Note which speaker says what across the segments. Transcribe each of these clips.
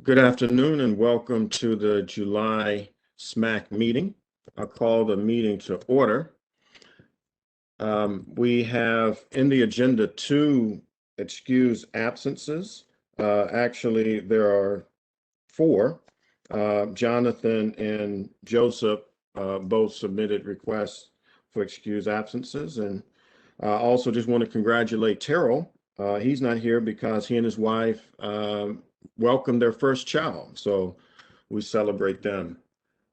Speaker 1: Good afternoon and welcome to the July SMAC meeting. I'll call the meeting to order. We have in the agenda 2 excused absences. Actually, there are 4. Jonathan and Joseph both submitted requests for excused absences. And I also just want to congratulate Terrell. He's not here because he and his wife welcomed their first child. So we celebrate them.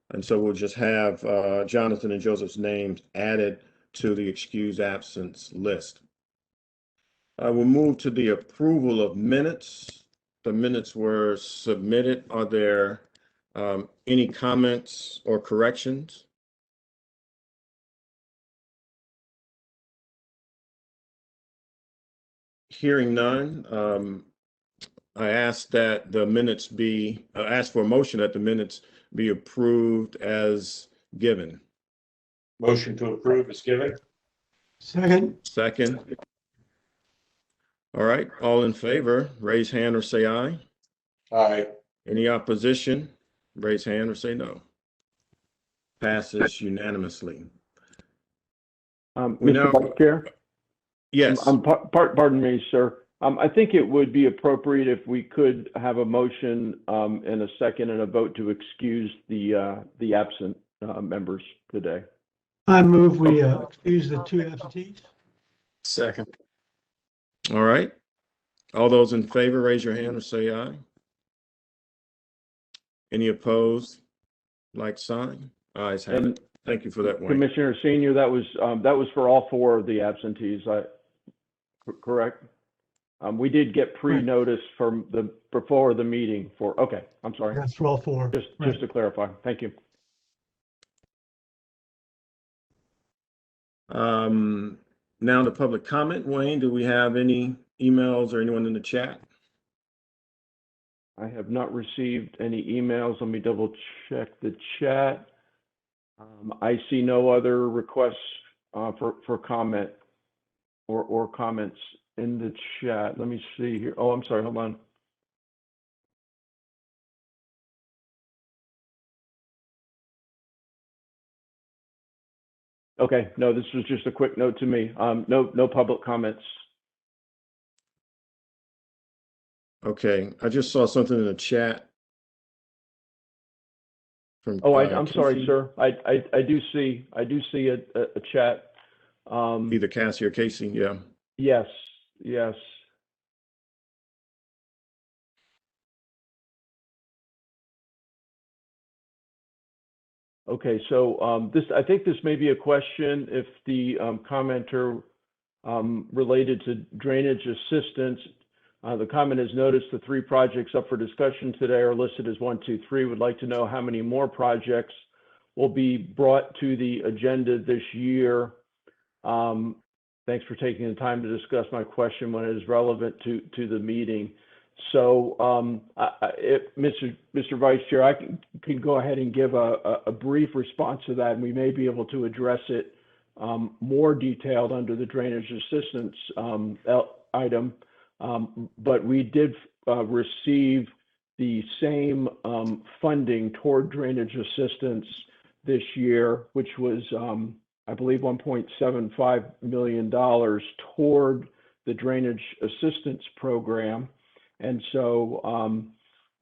Speaker 1: And so we'll just have Jonathan and Joseph's names added to the excused absence list. We'll move to the approval of minutes. The minutes were submitted. Are there any comments or corrections? Hearing none, I ask that the minutes be, ask for a motion that the minutes be approved as given.
Speaker 2: Motion to approve is given.
Speaker 1: Second. All right, all in favor, raise hand or say aye.
Speaker 2: Aye.
Speaker 1: Any opposition, raise hand or say no. Passes unanimously.
Speaker 3: Mr. Vice Chair?
Speaker 1: Yes.
Speaker 3: Pardon me, sir. I think it would be appropriate if we could have a motion and a second and a vote to excuse the absent members today.
Speaker 4: I move we excuse the 2 absentees.
Speaker 2: Second.
Speaker 1: All right. All those in favor, raise your hand or say aye. Any opposed? Like sign? Ayes have it. Thank you for that, Wayne.
Speaker 3: Commissioner Senior, that was for all 4 of the absentees, correct? We did get pre-notice from before the meeting for, okay, I'm sorry.
Speaker 4: That's for all 4.
Speaker 3: Just to clarify, thank you.
Speaker 1: Now the public comment. Wayne, do we have any emails or anyone in the chat?
Speaker 3: I have not received any emails. Let me double check the chat. I see no other requests for comment or comments in the chat. Let me see here. Oh, I'm sorry, hold on. Okay, no, this was just a quick note to me. No public comments.
Speaker 1: Okay, I just saw something in the chat. From,
Speaker 3: oh, I'm sorry, sir. I do see a chat.
Speaker 1: Either Cassie or Casey, yeah.
Speaker 3: Yes. Okay, so I think this may be a question if the commenter related to drainage assistance. The comment is noticed the 3 projects up for discussion today are listed as 1, 2, 3. Would like to know how many more projects will be brought to the agenda this year. Thanks for taking the time to discuss my question when it is relevant to the meeting. So, Mr. Vice Chair, I can go ahead and give a brief response to that, and we may be able to address it more detailed under the drainage assistance item. But we did receive the same funding toward drainage assistance this year, which was, I believe, $1.75 million toward the drainage assistance program. And so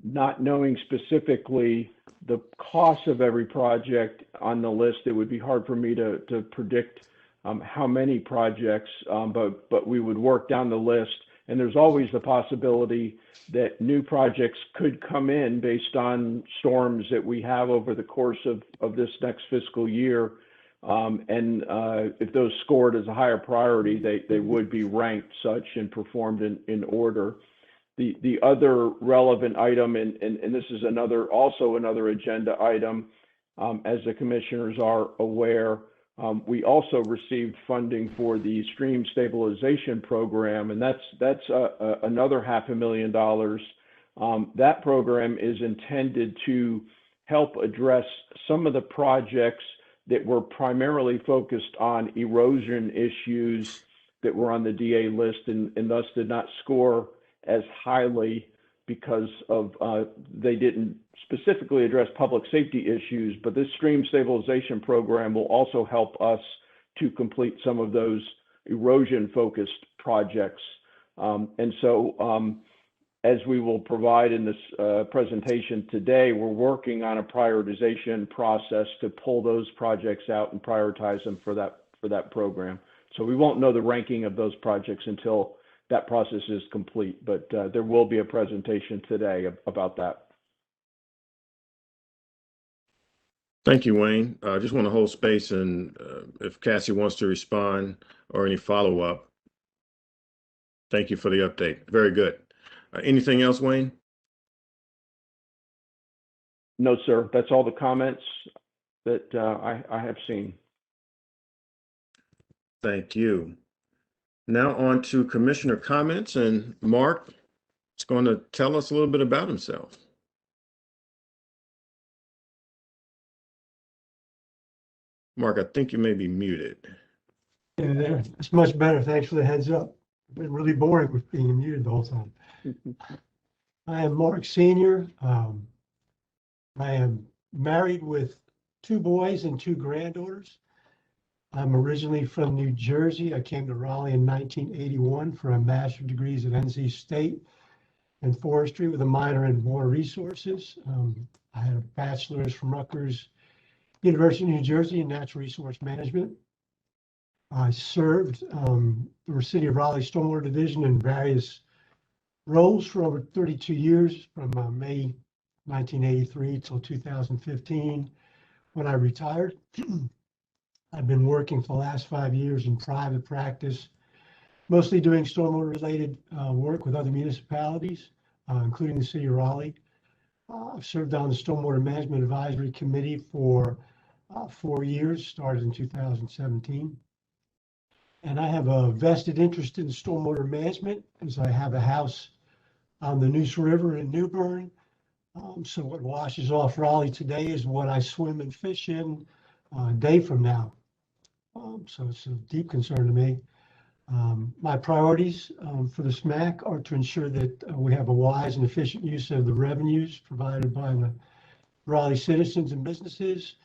Speaker 3: not knowing specifically the cost of every project on the list, it would be hard for me to predict how many projects, but we would work down the list. And there's always the possibility that new projects could come in based on storms that we have over the course of this next fiscal year. And if those scored as a higher priority, they would be ranked such and performed in order. The other relevant item, and this is also another agenda item, as the commissioners are aware, we also received funding for the stream stabilization program, and that's another $500,000. That program is intended to help address some of the projects that were primarily focused on erosion issues that were on the DA list and thus did not score as highly because of they didn't specifically address public safety issues, but this stream stabilization program will also help us to complete some of those erosion-focused projects. And so as we will provide in this presentation today, we're working on a prioritization process to pull those projects out and prioritize them for that program. So we won't know the ranking of those projects until that process is complete, but there will be a presentation today about that.
Speaker 1: Thank you, Wayne. I just want to hold space, and if Cassie wants to respond or any follow-up. Thank you for the update. Very good. Anything else, Wayne?
Speaker 3: No, sir. That's all the comments that I have seen.
Speaker 1: Thank you. Now on to commissioner comments, and Mark is going to tell us a little bit about himself. Mark, I think you may be muted.
Speaker 4: Yeah, there. It's much better. Thanks for the heads up. It's been really boring with being muted the whole time. I am Mark Sr. I am married with 2 boys and 2 granddaughters. I'm originally from New Jersey. I came to Raleigh in 1981 for a master's degrees at NC State in forestry with a minor in water resources. I had a bachelor's from Rutgers University of New Jersey in natural resource management. I served the City of Raleigh Stormwater Division in various roles for over 32 years, from May 1983 till 2015 when I retired. I've been working for the last 5 years in private practice, mostly doing stormwater related work with other municipalities, including the City of Raleigh. I've served on the Stormwater Management Advisory Committee for 4 years, started in 2017. And I have a vested interest in stormwater management, as I have a house on the Neuse River in New Bern. So what washes off Raleigh today is what I swim and fish in a day from now. So it's a deep concern to me. My priorities for the SMAC are to ensure that we have a wise and efficient use of the revenues provided by the Raleigh citizens and businesses.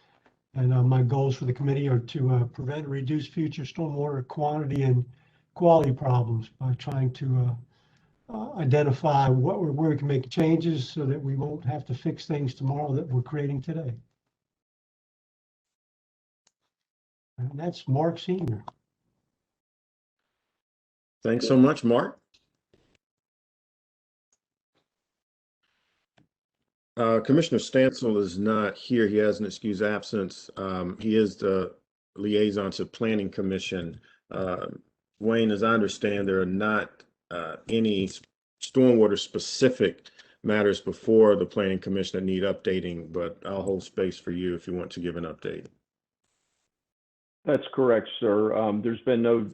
Speaker 4: And my goals for the committee are to prevent and reduce future stormwater quantity and quality problems by trying to identify where we can make changes so that we won't have to fix things tomorrow that we're creating today. And that's Mark Sr.
Speaker 1: Thanks so much, Mark. Commissioner Stansel is not here. He has an excused absence. He is the liaison to Planning Commission. Wayne, as I understand, there are not any stormwater specific matters before the Planning Commission that need updating, but I'll hold space for you if you want to give an update.
Speaker 3: That's correct, sir. There's been no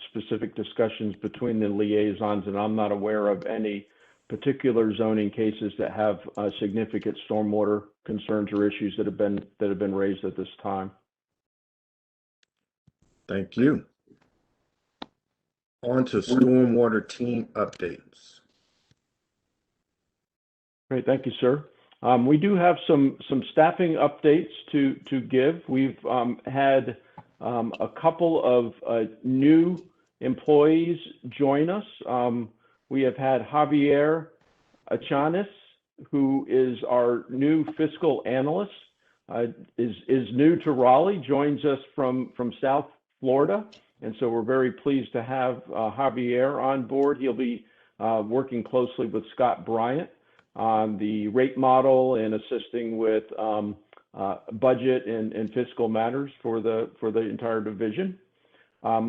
Speaker 3: specific discussions between the liaisons, and I'm not aware of any particular zoning cases that have significant stormwater concerns or issues that have been raised at this time.
Speaker 1: Thank you. On to stormwater team updates.
Speaker 3: Great, thank you, sir. We do have some staffing updates to give. We've had a couple of new employees join us. We have had Javier Achanis, who is our new fiscal analyst, is new to Raleigh, joins us from South Florida. And so we're very pleased to have Javier on board. He'll be working closely with Scott Bryant on the rate model and assisting with budget and fiscal matters for the entire division.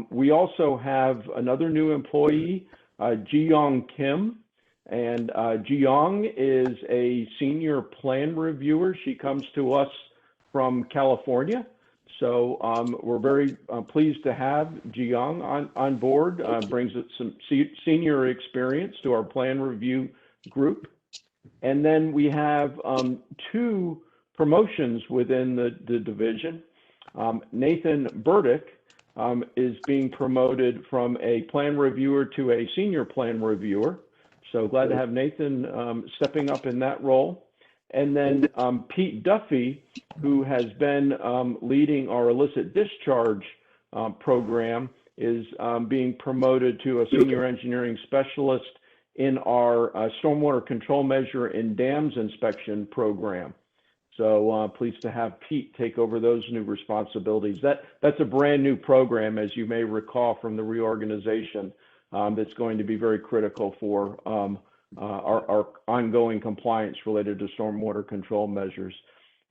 Speaker 3: We also have another new employee, Ji-Young Kim, and Ji-Young is a senior plan reviewer. She comes to us from California. So we're very pleased to have Ji-Young on board, brings some senior experience to our plan review group. And then we have 2 promotions within the division. Nathan Burdick is being promoted from a plan reviewer to a senior plan reviewer. So glad to have Nathan stepping up in that role. And then Pete Duffy, who has been leading our illicit discharge program, is being promoted to a senior engineering specialist in our stormwater control measure and dams inspection program. So pleased to have Pete take over those new responsibilities. That's a brand new program, as you may recall from the reorganization, that's going to be very critical for our ongoing compliance related to stormwater control measures.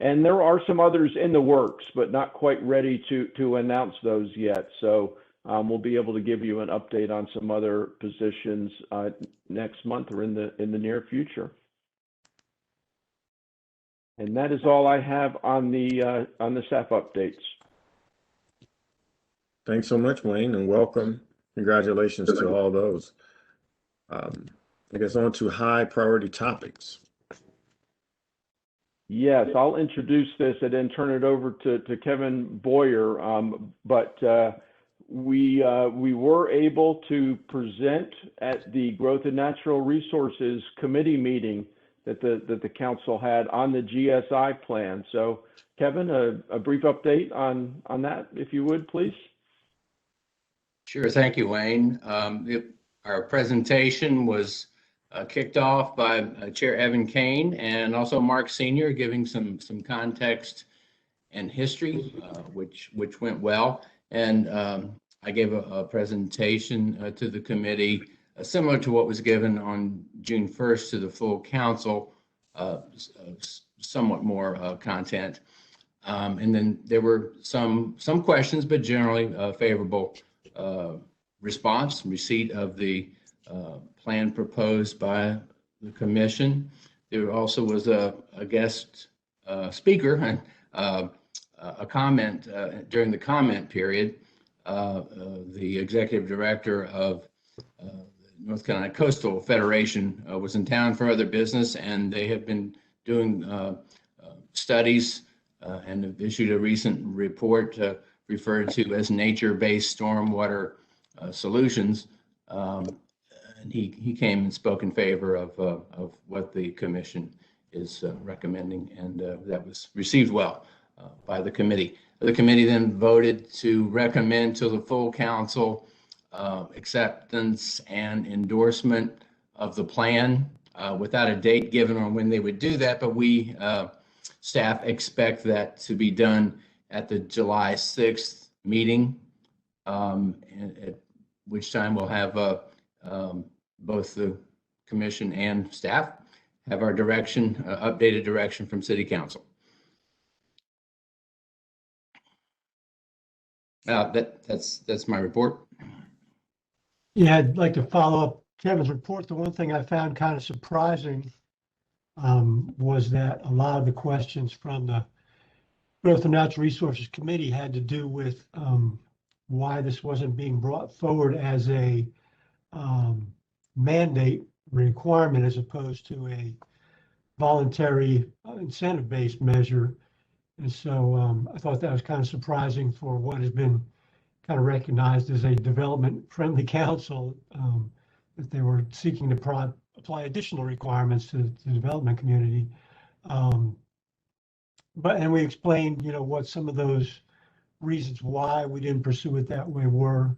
Speaker 3: And there are some others in the works, but not quite ready to announce those yet. So we'll be able to give you an update on some other positions next month or in the near future. And that is all I have on the staff updates.
Speaker 1: Thanks so much, Wayne, and welcome. Congratulations to all those. I guess on to high priority topics.
Speaker 3: Yes, I'll introduce this and then turn it over to Kevin Boyer. But we were able to present at the Growth and Natural Resources Committee meeting that the council had on the GSI plan. So Kevin, a brief update on that, if you would, please.
Speaker 5: Sure, thank you, Wayne. Our presentation was kicked off by Chair Evan Kane and also Mark Senior, giving some context and history, which went well. And I gave a presentation to the committee similar to what was given on June 1st to the full council, somewhat more content. And then there were some questions, but generally favorable response, receipt of the plan proposed by the commission. There also was a guest speaker and a comment during the comment period. The executive director of North Carolina Coastal Federation was in town for other business, and they have been doing studies and have issued a recent report referred to as nature-based stormwater solutions. And he came and spoke in favor of what the commission is recommending, and that was received well by the committee. The committee then voted to recommend to the full council acceptance and endorsement of the plan without a date given on when they would do that, but we staff expect that to be done at the July 6th meeting, at which time we'll have both the commission and staff have our direction, updated direction from City Council. That's my report.
Speaker 4: Yeah, I'd like to follow up Kevin's report. The one thing I found kind of surprising was that a lot of the questions from the Growth and Natural Resources Committee had to do with why this wasn't being brought forward as a mandate requirement as opposed to a voluntary incentive-based measure. And so I thought that was kind of surprising for what has been kind of recognized as a development-friendly council, that they were seeking to apply additional requirements to the development community. And we explained, what some of those reasons why we didn't pursue it that way were,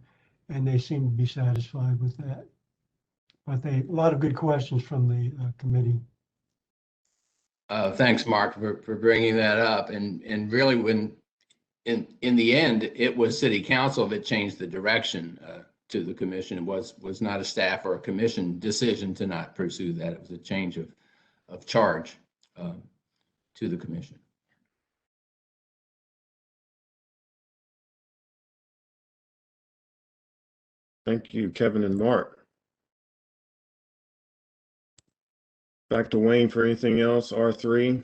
Speaker 4: and they seemed to be satisfied with that. But a lot of good questions from the committee.
Speaker 5: Thanks, Mark, for bringing that up. And really, when in the end, it was City Council that changed the direction to the commission. It was not a staff or a commission decision to not pursue that. It was a change of charge to the commission.
Speaker 1: Thank you, Kevin and Mark. Back to Wayne for anything else, R3.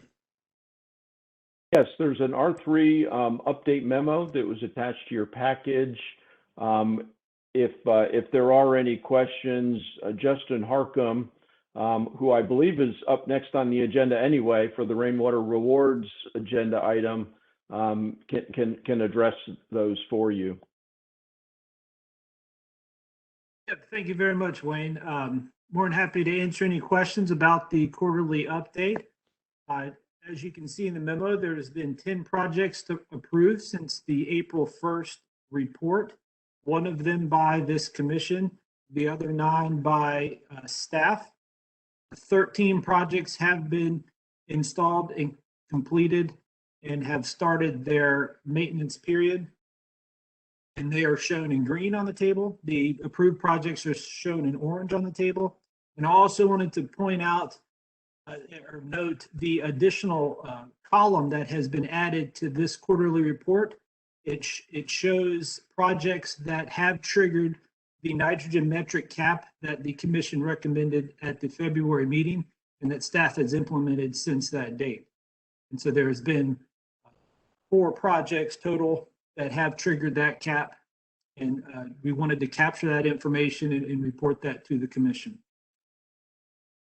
Speaker 3: Yes, there's an R3 update memo that was attached to your package. If there are any questions, Justin Harcum, who I believe is up next on the agenda anyway for the rainwater rewards agenda item, can address those for you.
Speaker 6: Yeah, thank you very much, Wayne. more than happy to answer any questions about the quarterly update. As you can see in the memo, there's been 10 projects approved since the April 1st report, one of them by this commission, the other 9 by staff. 13 projects have been installed and completed and have started their maintenance period, and they are shown in green on the table. The approved projects are shown in orange on the table. And I also wanted to point out or note the additional column that has been added to this quarterly report. It shows projects that have triggered the nitrogen metric cap that the commission recommended at the February meeting and that staff has implemented since that date. And so there has been 4 projects total that have triggered that cap. And we wanted to capture that information and report that to the commission.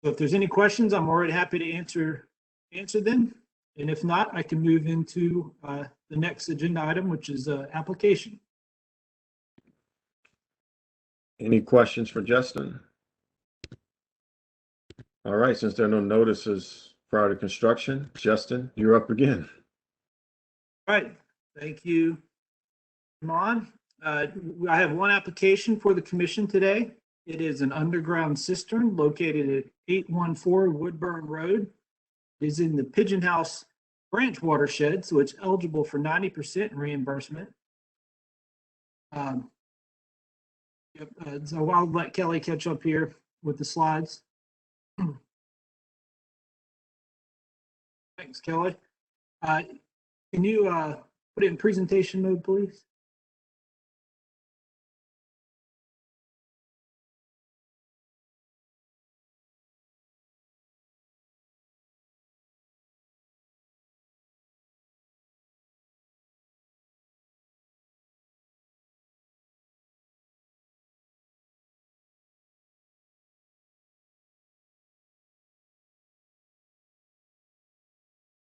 Speaker 6: So if there's any questions, I'm already happy to answer them. And if not, I can move into the next agenda item, which is application.
Speaker 1: Any questions for Justin? All right, since there are no notices prior to construction, Justin, you're up again.
Speaker 6: All right, thank you, Amon. I have one application for the commission today. It is an underground cistern located at 814 Woodburn Road. It is in the Pigeon House branch watershed, so it's eligible for 90% reimbursement. So I'll let Kelly catch up here with the slides. Thanks, Kelly. Can you put it in presentation mode, please?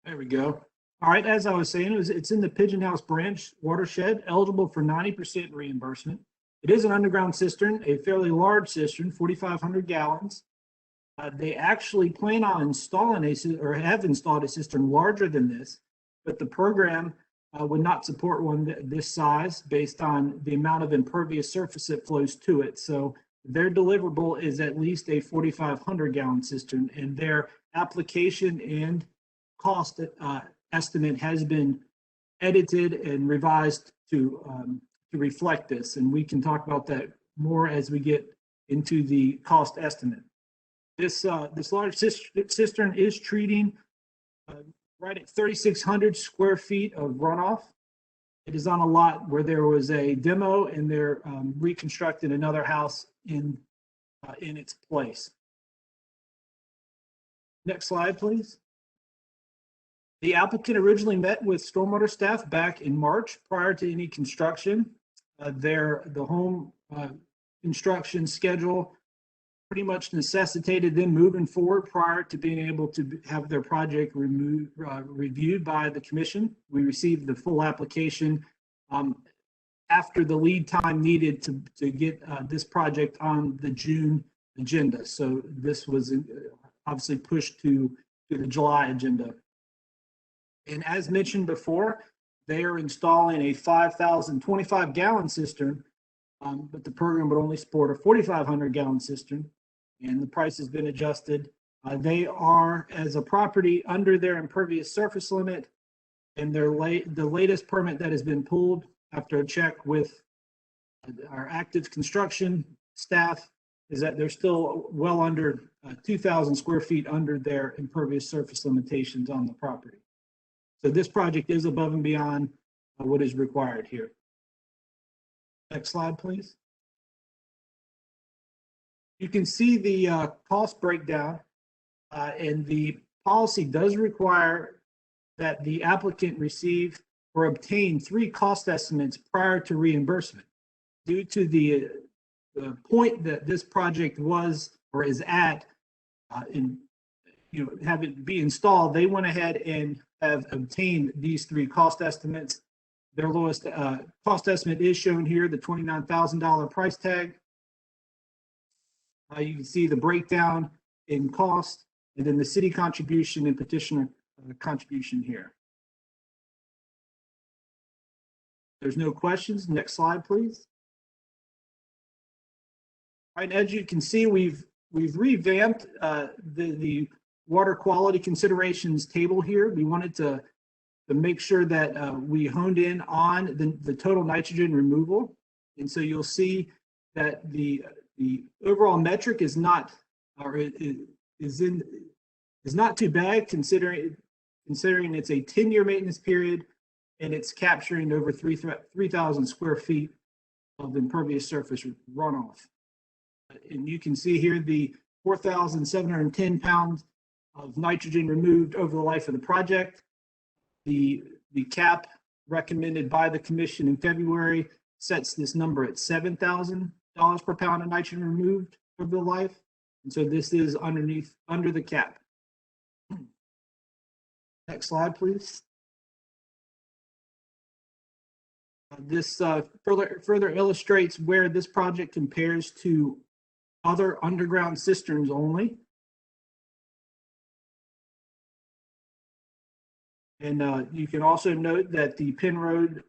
Speaker 6: There we go. All right, as I was saying, it's in the Pigeon House branch watershed, eligible for 90% reimbursement. It is an underground cistern, a fairly large cistern, 4,500 gallons. They actually plan on installing or have installed a cistern larger than this, but the program would not support one this size based on the amount of impervious surface that flows to it. So their deliverable is at least a 4,500 gallon cistern, and their application and cost estimate has been edited and revised to reflect this, and we can talk about that more as we get into the cost estimate. This large cistern is treating right at 3,600 square feet of runoff. It is on a lot where there was a demo, and they're reconstructing another house in its place. Next slide, please. The applicant originally met with stormwater staff back in March prior to any construction. The home construction schedule pretty much necessitated them moving forward prior to being able to have their project reviewed by the commission. We received the full application after the lead time needed to get this project on the June agenda. So this was obviously pushed to the July agenda. And as mentioned before, they are installing a 5,025 gallon cistern, but the program would only support a 4,500 gallon cistern, and the price has been adjusted. They are, as a property, under their impervious surface limit, and the latest permit that has been pulled after a check with our active construction staff is that they're still well under 2,000 square feet under their impervious surface limitations on the property. So this project is above and beyond what is required here. Next slide, please. You can see the cost breakdown, and the policy does require that the applicant receive or obtain 3 cost estimates prior to reimbursement. Due to the point that this project was or is at, have it be installed, they went ahead and have obtained these 3 cost estimates. Their lowest cost estimate is shown here, the $29,000 price tag. You can see the breakdown in cost, and then the city contribution and petitioner contribution here. There's no questions. Next slide, please. All right, as you can see, we've revamped the water quality considerations table here. We wanted to make sure that we honed in on the total nitrogen removal. And so you'll see that the overall metric is not, or is not too bad considering it's a 10-year maintenance period and it's capturing over 3,000 square feet of impervious surface runoff. And you can see here the 4,710 pounds of nitrogen removed over the life of the project. The cap recommended by the commission in February sets this number at $7,000 per pound of nitrogen removed over the life. And so this is under the cap. Next slide, please. This further illustrates where this project compares to other underground cisterns only. And you can also note that the Penrode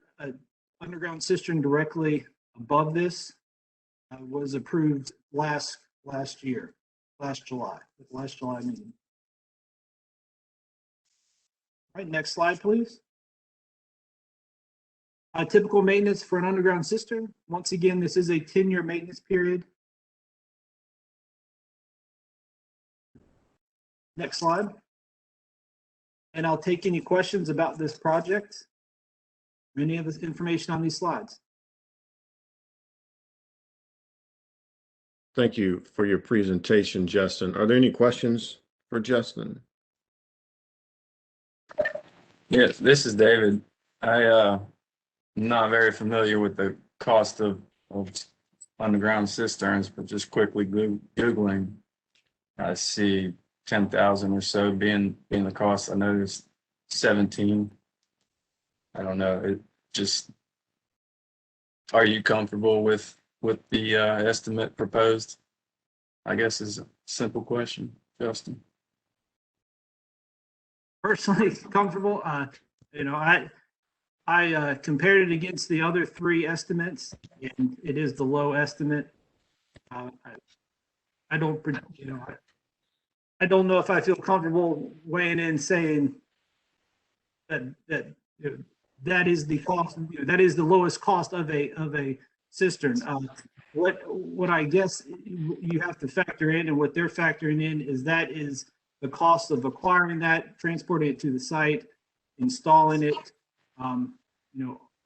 Speaker 6: underground cistern directly above this was approved last July meeting. All right, next slide, please. Typical maintenance for an underground cistern. Once again, this is a 10-year maintenance period. Next slide. And I'll take any questions about this project, or any of this information on these slides.
Speaker 1: Thank you for your presentation, Justin. Are there any questions for Justin?
Speaker 7: Yes, this is David. I'm not very familiar with the cost of underground cisterns, but just quickly Googling, I see 10,000 or so being the cost. I noticed 17. I don't know. It just, are you comfortable with the estimate proposed? I guess is a simple question, Justin.
Speaker 6: Personally comfortable. I compared it against the other three estimates, and it is the low estimate. I don't know if I feel comfortable weighing in saying that is the cost. That is the lowest cost of a cistern. What I guess you have to factor in, and what they're factoring in, is the cost of acquiring that, transporting it to the site, installing it.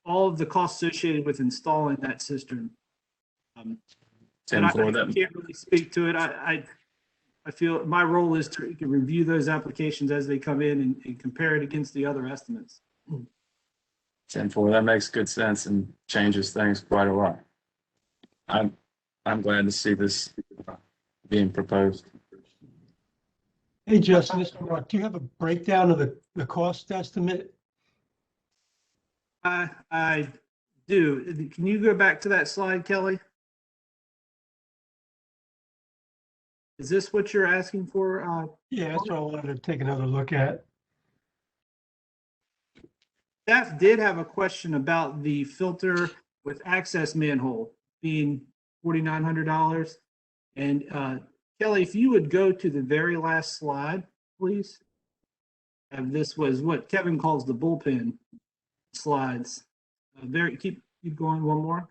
Speaker 6: All of the costs associated with installing that cistern. And I can't really speak to it. I feel my role is to review those applications as they come in and compare it against the other estimates.
Speaker 7: 10-4, that makes good sense and changes things quite a lot. I'm glad to see this being proposed.
Speaker 4: Hey, Justin, Mr. Mark, do you have a breakdown of the cost estimate?
Speaker 6: I do. Can you go back to that slide, Kelly? Is this what you're asking for?
Speaker 4: Yeah, that's what I wanted to take another look at.
Speaker 6: Staff did have a question about the filter with access manhole being $4,900. And Kelly, if you would go to the very last slide, please. And this was what Kevin calls the bullpen slides. Keep going, one more.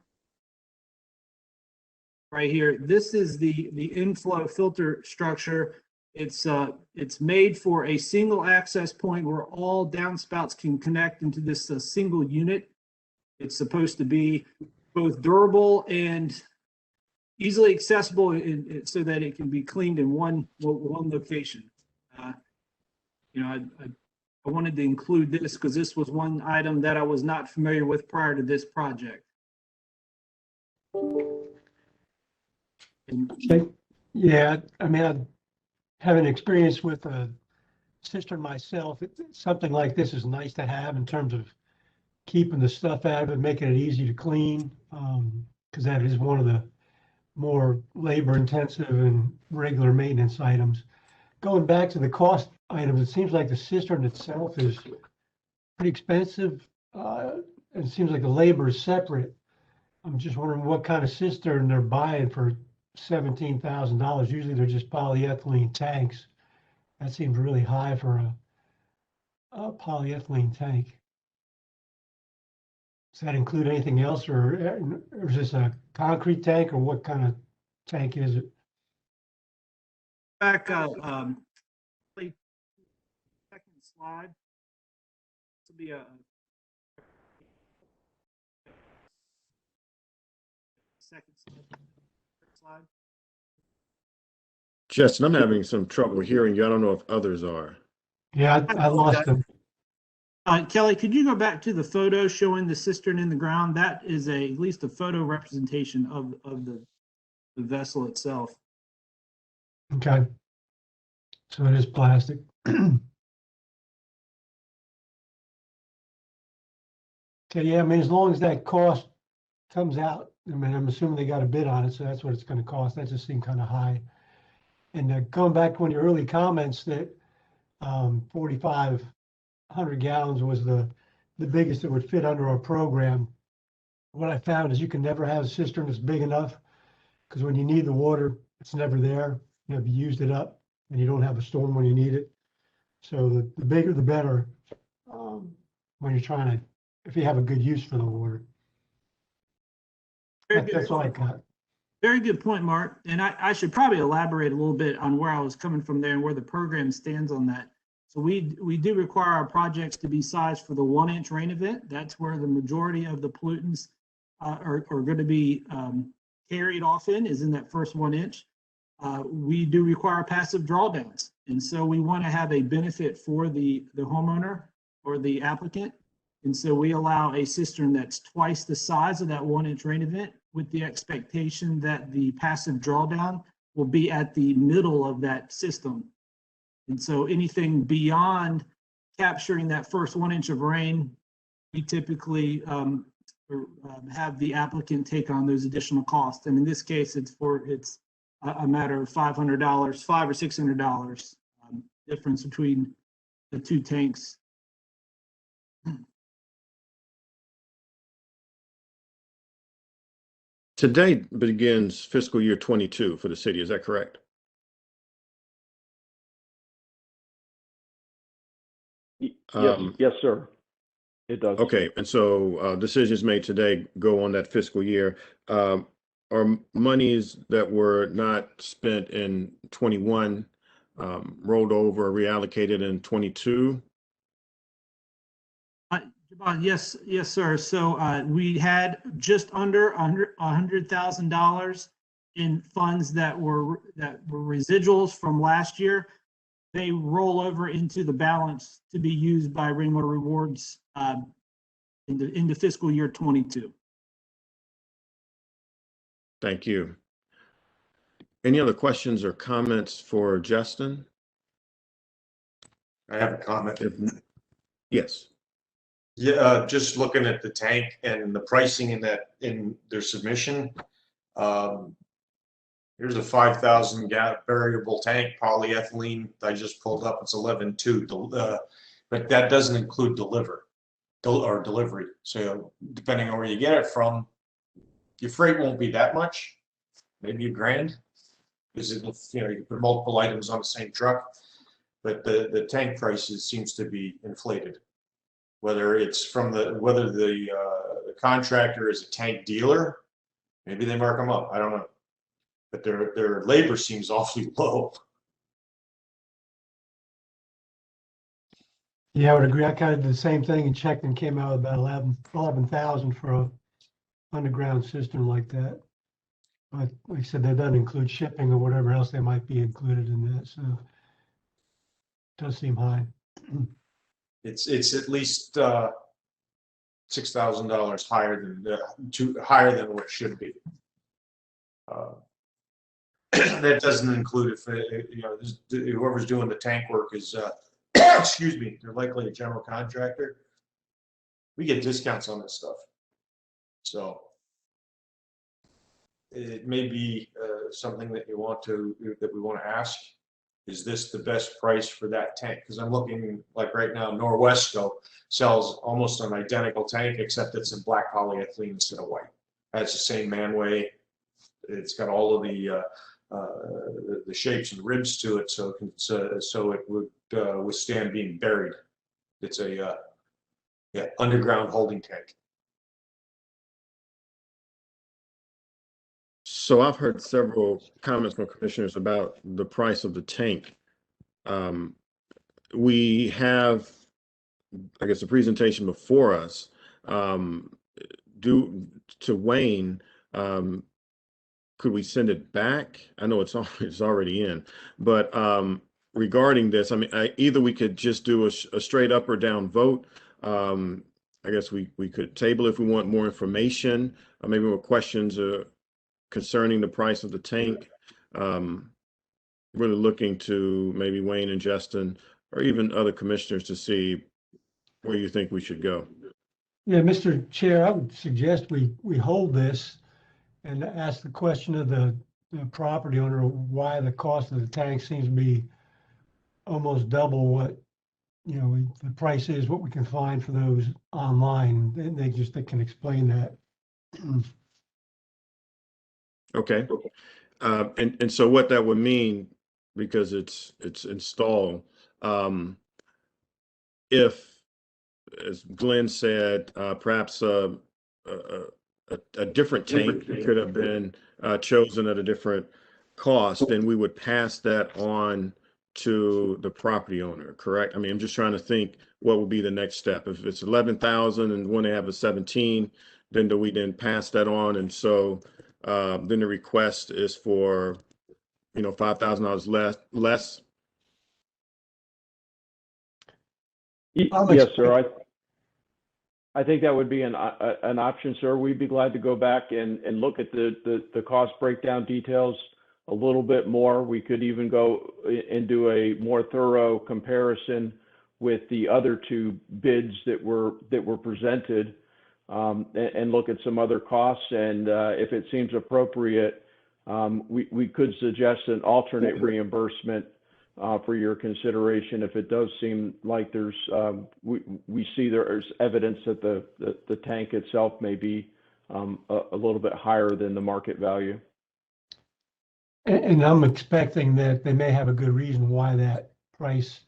Speaker 6: Right here, this is the inflow filter structure. It's made for a single access point where all downspouts can connect into this single unit. It's supposed to be both durable and easily accessible, so that it can be cleaned in one location. I wanted to include this because this was one item that I was not familiar with prior to this project.
Speaker 4: Yeah, I mean, I have an experience with a cistern myself. Something like this is nice to have in terms of keeping the stuff out of it, making it easy to clean, because that is one of the more labor intensive and regular maintenance items. Going back to the cost items, it seems like the cistern itself is pretty expensive. It seems like the labor is separate. I'm just wondering what kind of cistern they're buying for $17,000. Usually they're just polyethylene tanks. That seems really high for a polyethylene tank. Does that include anything else, or is this a concrete tank, or what kind of tank is it?
Speaker 6: Back, second slide. This will be a second slide.
Speaker 1: Justin, I'm having some trouble hearing you. I don't know if others are.
Speaker 4: Yeah, I lost them.
Speaker 6: Kelly, could you go back to the photo showing the cistern in the ground? That is at least a photo representation of the vessel itself.
Speaker 4: Okay. So it is plastic. Okay, yeah, I mean, as long as that cost comes out, I mean, I'm assuming they got a bid on it, so that's what it's going to cost. That just seemed kind of high. And going back to one of your early comments that 4,500 gallons was the biggest that would fit under our program. What I found is you can never have a cistern that's big enough, because when you need the water, it's never there. You have used it up, and you don't have a storm when you need it. So the bigger, the better, when you're trying to, if you have a good use for the water. That's all I got.
Speaker 6: Very good point, Mark. And I should probably elaborate a little bit on where I was coming from there and where the program stands on that. So we do require our projects to be sized for the 1-inch rain event. That's where the majority of the pollutants are going to be carried off is in that first 1 inch. We do require passive drawdowns. And so we want to have a benefit for the homeowner or the applicant. And so we allow a cistern that's twice the size of that 1-inch rain event, with the expectation that the passive drawdown will be at the middle of that system. And so anything beyond capturing that first 1 inch of rain, we typically have the applicant take on those additional costs. And in this case, it's a matter of $500, $500 or $600 difference between the two tanks.
Speaker 1: Today begins fiscal year 22 for the city. Is that correct?
Speaker 3: Yes, sir. It does.
Speaker 1: Okay, and so decisions made today go on that fiscal year. Are monies that were not spent in 21 rolled over, reallocated in 22?
Speaker 6: Yes, sir. So we had just under $100,000 in funds that were residuals from last year. They roll over into the balance to be used by Rainwater Rewards into fiscal year 22.
Speaker 1: Thank you. Any other questions or comments for Justin?
Speaker 2: I have a comment.
Speaker 1: Yes.
Speaker 2: Yeah, just looking at the tank and the pricing in their submission. Here's a 5,000 gallon variable tank polyethylene. I just pulled up. It's 11.2. But that doesn't include delivery. So depending on where you get it from, your freight won't be that much, maybe $1,000, because you can put multiple items on the same truck. But the tank prices seems to be inflated. Whether it's from whether the contractor is a tank dealer, maybe they mark them up. I don't know, but their labor seems awfully low.
Speaker 4: Yeah, I would agree. I kind of did the same thing and checked and came out about 11,000 for a underground system like that. But like I said, that doesn't include shipping or whatever else they might be included in that. So it does seem high.
Speaker 2: It's at least $6,000 higher than what it should be. That doesn't include if whoever's doing the tank work is excuse me, they're likely a general contractor. We get discounts on this stuff. So it may be something that we want to ask. Is this the best price for that tank? Because I'm looking, like right now, Norwesco sells almost an identical tank, except it's in black polyethylene instead of white. Has the same manway. It's got all of the shapes and ribs to it, so it would withstand being buried. It's a underground holding tank.
Speaker 1: So I've heard several comments from commissioners about the price of the tank. We have, I guess, a presentation before us. Due to Wayne, could we send it back? I know it's already in, but regarding this, I mean, either we could just do a straight up or down vote. I guess we could table if we want more information, maybe more questions concerning the price of the tank. Really looking to maybe Wayne and Justin or even other commissioners to see where you think we should go.
Speaker 4: Yeah, Mr. Chair, I would suggest we hold this and ask the question of the property owner why the cost of the tank seems to be almost double what, you know, the price is, what we can find for those online. They can explain that.
Speaker 1: Okay. And so what that would mean, because it's installed, if, as Glenn said, perhaps a different tank could have been chosen at a different cost, then we would pass that on to the property owner, correct? I mean, I'm just trying to think what would be the next step. If it's 11,000 and when they have a 17, then do we then pass that on? And so then the request is for, you know, $5,000 less.
Speaker 3: Yes, sir. I think that would be an option, sir. We'd be glad to go back and look at the cost breakdown details a little bit more. We could even go and do a more thorough comparison with the other two bids that were presented, and look at some other costs. And if it seems appropriate, we could suggest an alternate reimbursement for your consideration if it does seem like there's we see there's evidence that the tank itself may be a little bit higher than the market value.
Speaker 4: And I'm expecting that they may have a good reason why that price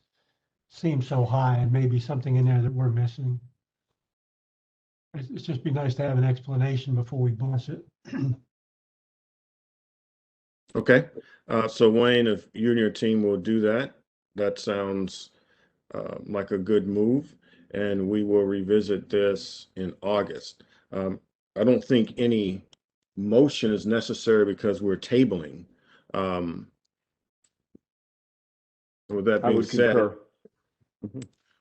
Speaker 4: seems so high, and maybe something in there that we're missing. It's just be nice to have an explanation before we boss it.
Speaker 1: Okay. So Wayne, if you and your team will do that, that sounds like a good move, and we will revisit this in August. I don't think any motion is necessary because we're tabling. With that being said,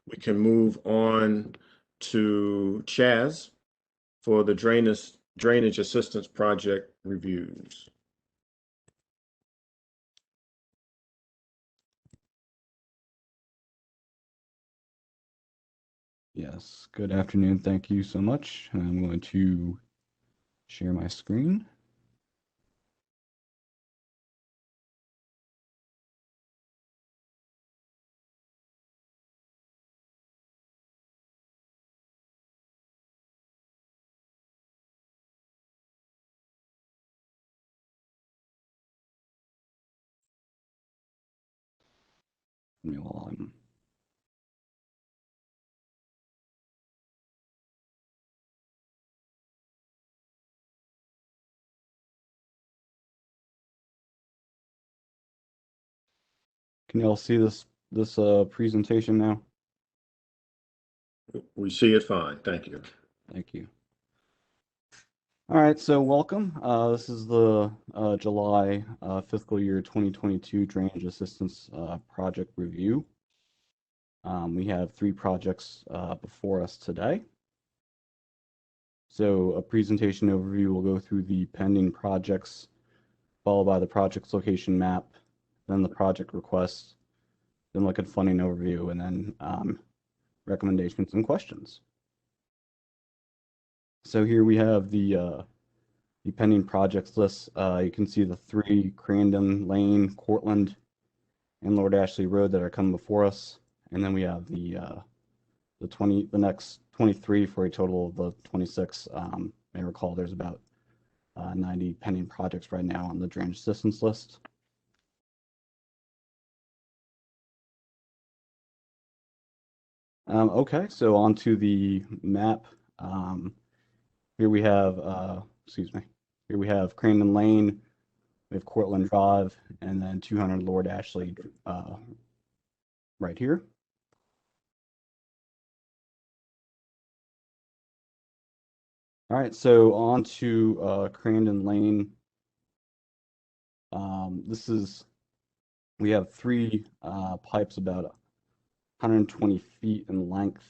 Speaker 1: we can move on to Chaz for the drainage assistance project reviews.
Speaker 8: Yes, good afternoon. Thank you so much. I'm going to share my screen. While I'm Can you all see this presentation now?
Speaker 1: We see it fine. Thank you.
Speaker 8: Thank you. All right, so welcome. This is the July fiscal year 2022 Drainage Assistance Project Review. We have 3 projects before us today. So a presentation overview will go through the pending projects, followed by the project's location map, then the project request, then look at funding overview, and then recommendations and questions. So here we have the the pending projects list. You can see the 3 Crandon Lane, Cortland, and Lord Ashley Road that are coming before us. And then we have the next 23 for a total of the 26. May recall there's about 90 pending projects right now on the drainage assistance list. Okay, so on to the map. Here we have, here we have Crandon Lane, we have Cortland Drive, and then 200 Lord Ashley right here. All right, so on to Crandon Lane. We have 3 pipes about 120 feet in length,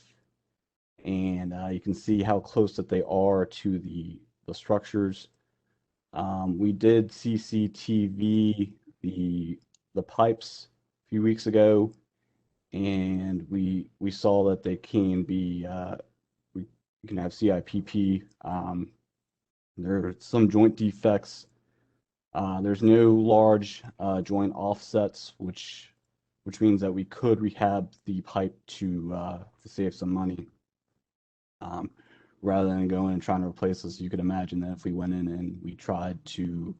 Speaker 8: and you can see how close that they are to the structures. We did CCTV the pipes a few weeks ago, and we saw that they can be we can have CIPP. There are some joint defects. There's no large joint offsets, which means that we could rehab the pipe to save some money. Rather than going and trying to replace this, you could imagine that if we went in and we tried to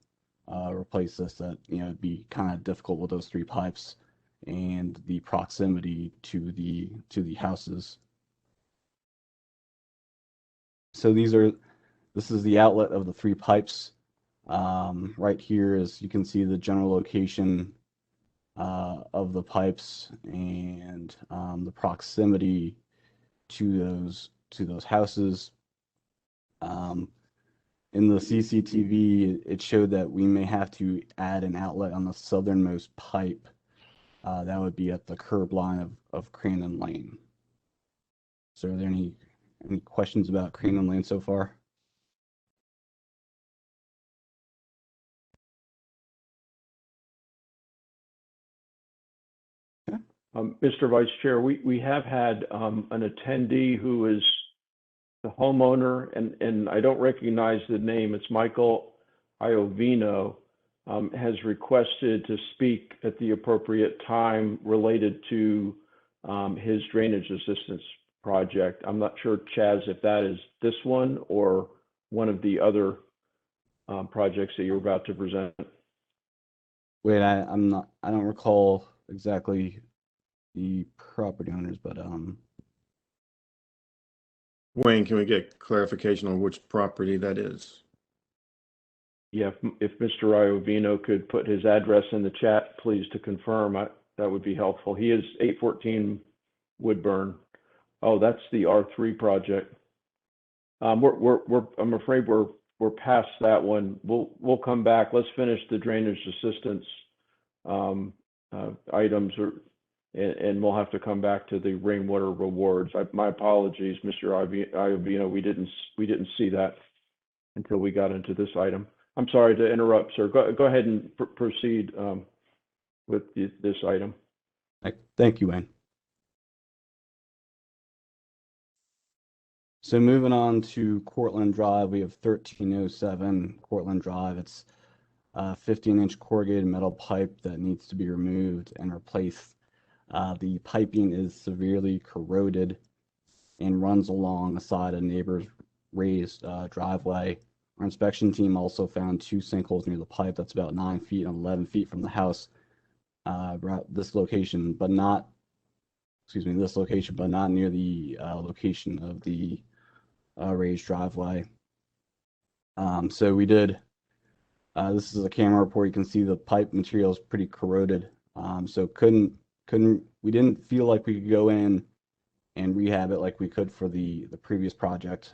Speaker 8: replace this, that it'd be kind of difficult with those 3 pipes and the proximity to the houses. So this is the outlet of the 3 pipes. Right here is, you can see the general location of the pipes and the proximity to those houses. In the CCTV, it showed that we may have to add an outlet on the southernmost pipe. That would be at the curb line of Crandon Lane. So are there any questions about Crandon Lane so far?
Speaker 3: Mr. Vice Chair, we have had an attendee who is the homeowner, and I don't recognize the name. It's Michael Iovino, has requested to speak at the appropriate time related to his drainage assistance project. I'm not sure, Chaz, if that is this one or one of the other projects that you're about to present.
Speaker 8: Wait, I don't recall exactly the property owners, but
Speaker 1: Wayne, can we get clarification on which property that is?
Speaker 3: Yeah, if Mr. Iovino could put his address in the chat, please, to confirm, that would be helpful. He is 814 Woodburn. Oh, that's the R3 project. I'm afraid we're past that one. We'll come back. Let's finish the drainage assistance items, and we'll have to come back to the rainwater rewards. My apologies, Mr. Iovino. We didn't see that until we got into this item. I'm sorry to interrupt, sir. Go ahead and proceed with this item.
Speaker 8: Thank you, Wayne. So moving on to Cortland Drive, we have 1307 Cortland Drive. It's a 15-inch corrugated metal pipe that needs to be removed and replaced. The piping is severely corroded and runs along the side of a neighbor's raised driveway. Our inspection team also found 2 sinkholes near the pipe that's about 9 feet and 11 feet from the house. This location, but not near the location of the raised driveway. So we did, this is a camera report. You can see the pipe material is pretty corroded. So we didn't feel like we could go in and rehab it like we could for the previous project.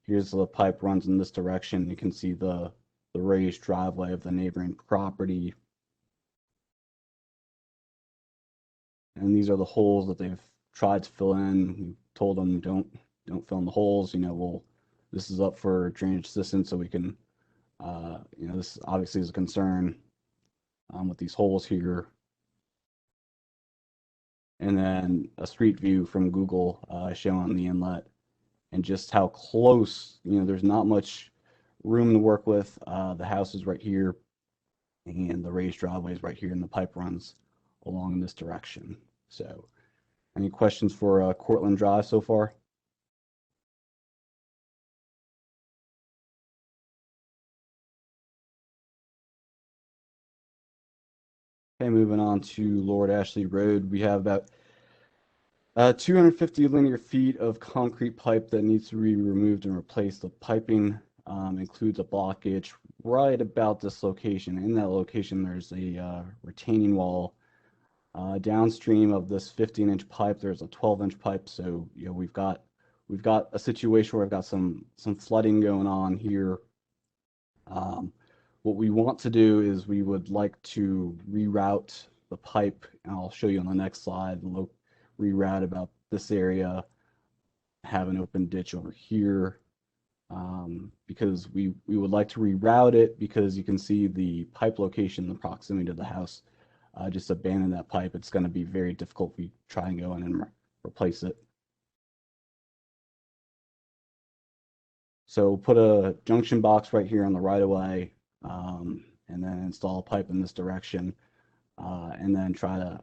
Speaker 8: Here's the pipe runs in this direction. You can see the raised driveway of the neighboring property. And these are the holes that they've tried to fill in. We told them don't fill in the holes. This is up for drainage assistance, so we can, this obviously is a concern with these holes here. And then a street view from Google showing the inlet and just how close, there's not much room to work with. The house is right here, and the raised driveway is right here, and the pipe runs along in this direction. So, any questions for Cortland Drive so far? Okay, moving on to Lord Ashley Road. We have about 250 linear feet of concrete pipe that needs to be removed and replaced. The piping includes a blockage right about this location. In that location, there's a retaining wall. Downstream of this 15-inch pipe, there's a 12-inch pipe. So we've got a situation where we've got some flooding going on here. What we want to do is we would like to reroute the pipe, and I'll show you on the next slide. Reroute about this area, have an open ditch over here, because we would like to reroute it because you can see the pipe location, the proximity to the house. Just abandon that pipe. It's going to be very difficult if we try and go in and replace it. So put a junction box right here on the right of way, and then install a pipe in this direction, and then try to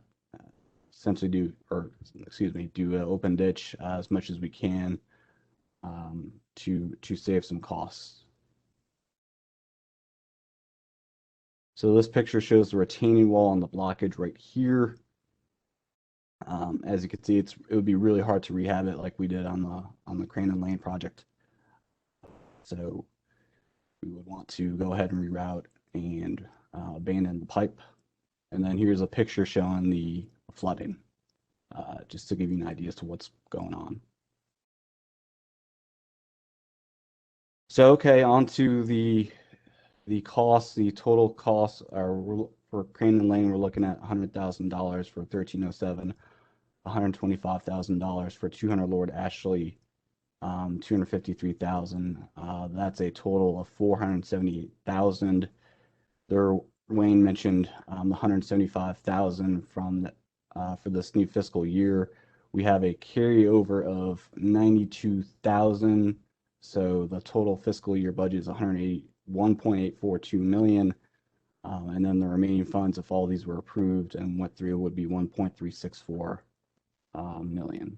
Speaker 8: essentially do an open ditch as much as we can, to save some costs. So this picture shows the retaining wall and the blockage right here. As you can see, it would be really hard to rehab it like we did on the Crandon Lane project. So we would want to go ahead and reroute and abandon the pipe. And then here's a picture showing the flooding, just to give you an idea as to what's going on. So, okay, on to the costs. The total costs are, for Crandon Lane, we're looking at $100,000 for 1307, $125,000 for 200 Lord Ashley, $253,000. That's a total of $478,000. There, Wayne mentioned the $175,000 from for this new fiscal year. We have a carryover of $92,000. So the total fiscal year budget is $1.842 million. And then the remaining funds, if all these were approved and went through, would be $1.364 million.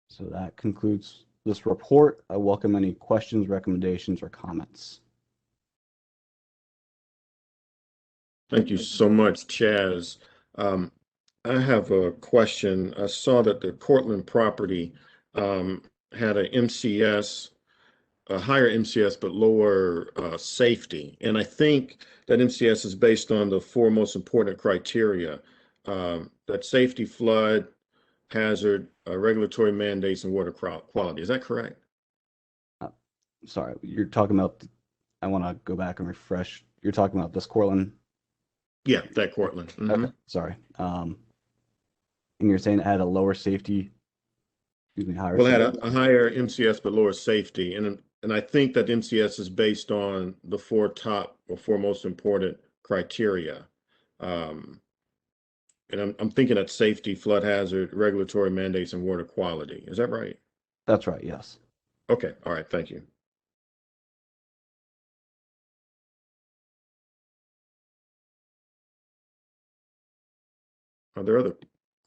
Speaker 8: So that concludes this report. I welcome any questions, recommendations, or comments.
Speaker 1: Thank you so much, Chaz. I have a question. I saw that the Cortland property had a MCS, a higher MCS, but lower safety. And I think that MCS is based on the four most important criteria, that safety, flood, hazard, regulatory mandates, and water quality. Is that correct?
Speaker 8: Sorry, you're talking about, I want to go back and refresh. You're talking about this Cortland?
Speaker 1: Yeah, that Cortland.
Speaker 8: Okay, sorry. And you're saying it had a lower safety, excuse me, higher
Speaker 1: Well, it had
Speaker 8: safety?
Speaker 1: a higher MCS, but lower safety. And I think that MCS is based on the four most important criteria. And I'm thinking that safety, flood hazard, regulatory mandates, and water quality. Is that right?
Speaker 8: That's right, yes.
Speaker 1: Okay, all right, thank you. Are there other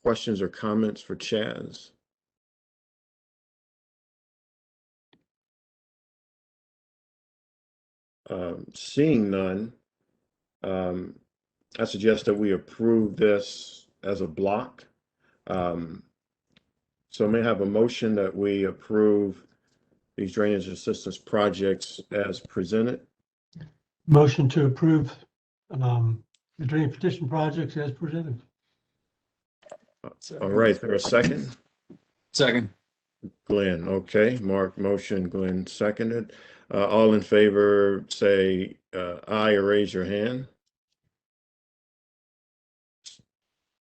Speaker 1: questions or comments for Chaz? Seeing none, I suggest that we approve this as a block. So may I have a motion that we approve these drainage assistance projects as presented?
Speaker 4: Motion to approve the drainage petition projects as presented.
Speaker 1: All right, is there a second?
Speaker 7: Second.
Speaker 1: Glenn, okay. Mark motion, Glenn seconded. All in favor say aye or raise your hand.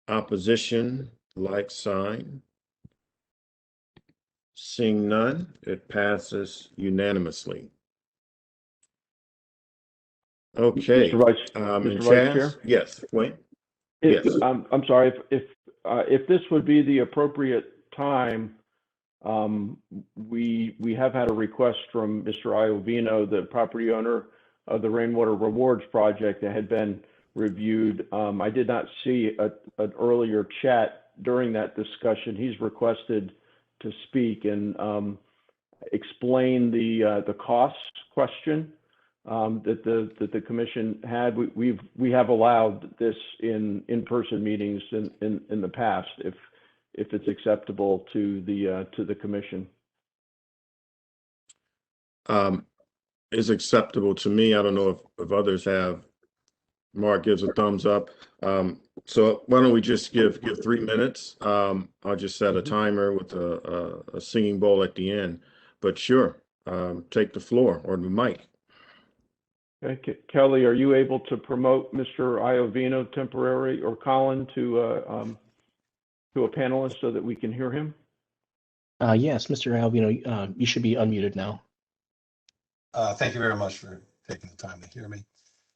Speaker 1: Opposition, like sign. Seeing none, it passes unanimously. Okay.
Speaker 3: Mr. Vice,
Speaker 1: And
Speaker 3: Mr. Vice Chair?
Speaker 1: Chaz? Yes, Wayne?
Speaker 3: If,
Speaker 1: Yes.
Speaker 3: I'm sorry, if this would be the appropriate time We have had a request from Mr. Iovino, the property owner of the Rainwater Rewards project, that had been reviewed. I did not see an earlier chat during that discussion. He's requested to speak and explain the cost question that the commission had. We have allowed this in-person meetings in the past if it's acceptable to the commission.
Speaker 1: Is acceptable to me. I don't know if others have. Mark gives a thumbs up. So why don't we just give 3 minutes? I'll just set a timer with a singing bowl at the end. But sure, take the floor or the mic.
Speaker 3: Okay. Kelly, are you able to promote Mr. Iovino temporary, or Colin to a panelist so that we can hear him?
Speaker 9: Yes, Mr. Iovino, you should be unmuted now.
Speaker 10: Thank you very much for taking the time to hear me.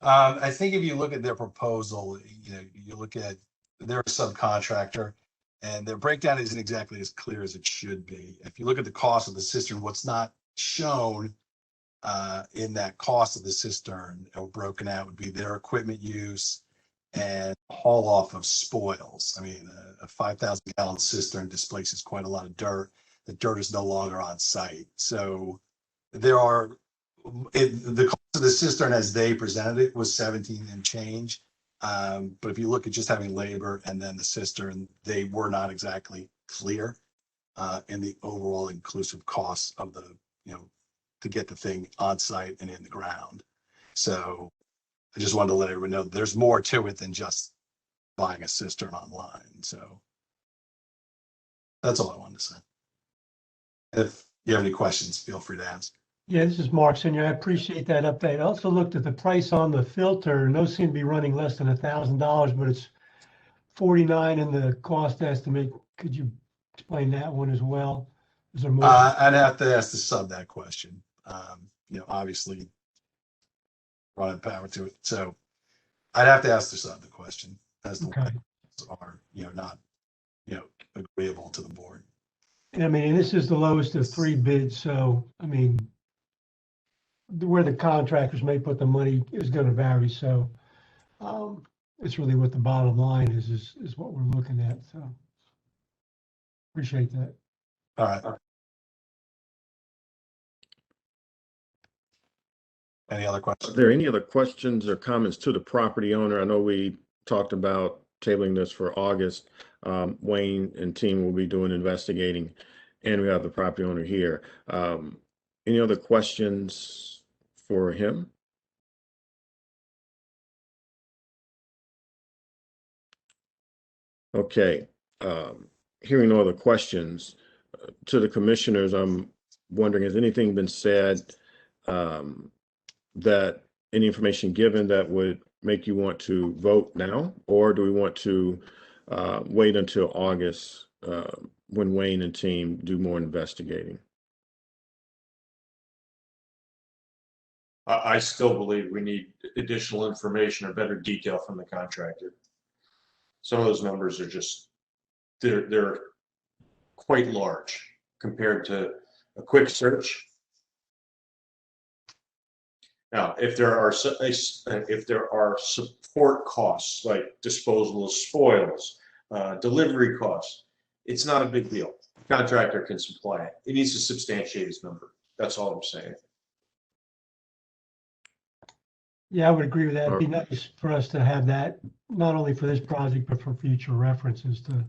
Speaker 10: I think if you look at their proposal, you look at their subcontractor, and their breakdown isn't exactly as clear as it should be. If you look at the cost of the cistern, what's not shown in that cost of the cistern or broken out would be their equipment use and haul off of spoils. I mean, a 5,000 gallon cistern displaces quite a lot of dirt. The dirt is no longer on site. So there are, the cost of the cistern as they presented it was 17 and change. But if you look at just having labor and then the cistern, they were not exactly clear in the overall inclusive costs of the, to get the thing on site and in the ground. So I just wanted to let everyone know there's more to it than just buying a cistern online. So that's all I wanted to say. If you have any questions, feel free to ask.
Speaker 4: Yeah, this is Mark Senior. I appreciate that update. I also looked at the price on the filter, and those seem to be running less than $1,000, but it's $49 in the cost estimate. Could you explain that one as well? Is there more?
Speaker 10: I'd have to ask the sub that question. Obviously running power to it. So I'd have to ask the sub the question as to
Speaker 4: Okay.
Speaker 10: what are, not, agreeable to the board.
Speaker 4: And I mean, and this is the lowest of 3 bids. So, I mean, where the contractors may put the money is going to vary. So it's really what the bottom line is what we're looking at. So appreciate that.
Speaker 10: All right. Any other
Speaker 1: Are
Speaker 10: questions?
Speaker 1: there any other questions or comments to the property owner? I know we talked about tabling this for August. Wayne and team will be doing investigating, and we have the property owner here. Any other questions for him? Okay. Hearing no other questions, to the commissioners, I'm wondering, has anything been said that any information given that would make you want to vote now, or do we want to wait until August when Wayne and team do more investigating?
Speaker 2: I still believe we need additional information or better detail from the contractor. Some of those numbers are just, they're quite large compared to a quick search. Now, if there are support costs like disposal of spoils, delivery costs, it's not a big deal. The contractor can supply it. It needs to substantiate his number. That's all I'm saying.
Speaker 4: Yeah, I would agree with that. It'd be nice for us to have that, not only for this project, but for future references to,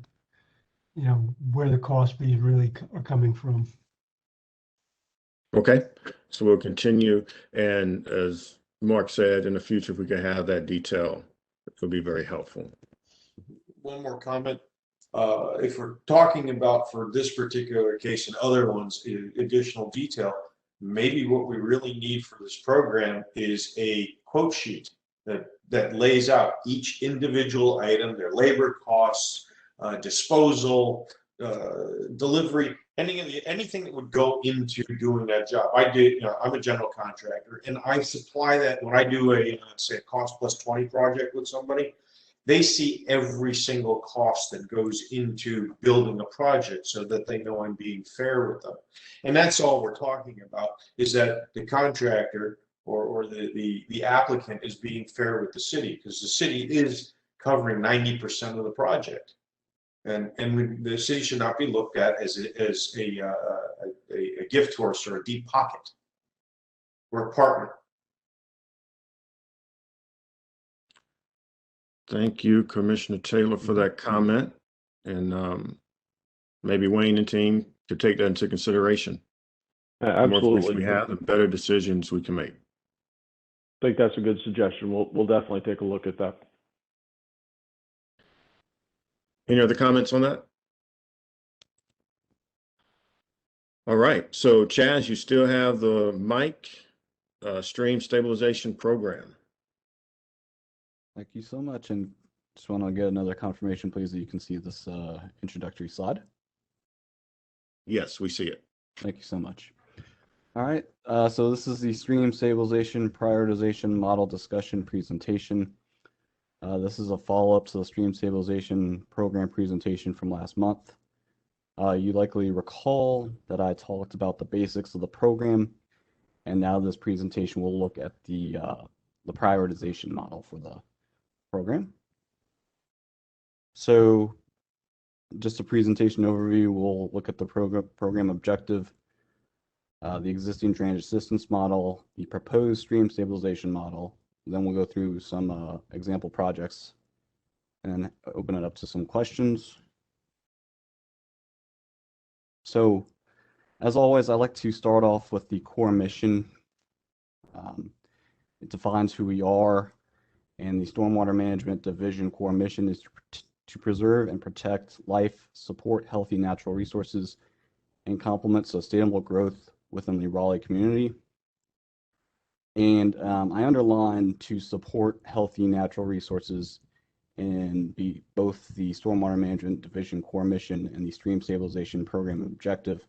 Speaker 4: where the cost fees really are coming from.
Speaker 1: Okay, so we'll continue. And as Mark said, in the future, if we can have that detail, it would be very helpful.
Speaker 2: One more comment. If we're talking about, for this particular case and other ones, additional detail, maybe what we really need for this program is a quote sheet that lays out each individual item, their labor costs, disposal, delivery, anything that would go into doing that job. I'm a general contractor, and I supply that when I do say a cost plus 20 project with somebody. they see every single cost that goes into building a project so that they know I'm being fair with them. And that's all we're talking about, is that the contractor or the applicant is being fair with the city, because the city is covering 90% of the project. And the city should not be looked at as a gift horse or a deep pocket. We're a partner.
Speaker 1: Thank you, Commissioner Taylor, for that comment. And maybe Wayne and team could take that into consideration. The more information we
Speaker 3: Absolutely.
Speaker 1: have, the better decisions we can make.
Speaker 3: I think that's a good suggestion. We'll definitely take a look at that.
Speaker 1: Any other comments on that? All right, so Chaz, you still have the mic, stream stabilization program.
Speaker 8: Thank you so much. And just want to get another confirmation, please, that you can see this introductory slide.
Speaker 1: Yes, we see it.
Speaker 8: Thank you so much. All right, so this is the stream stabilization prioritization model discussion presentation. This is a follow-up to the stream stabilization program presentation from last month. You likely recall that I talked about the basics of the program, and now this presentation will look at the prioritization model for the program. So just a presentation overview, we'll look at the program objective, the existing drainage assistance model, the proposed stream stabilization model. Then we'll go through some example projects and open it up to some questions. So, as always, I like to start off with the core mission. It defines who we are, and the Stormwater Management Division core mission is to preserve and protect life, support healthy natural resources, and complement sustainable growth within the Raleigh community. And I underline to support healthy natural resources in both the Stormwater Management Division core mission and the Stream Stabilization Program objective,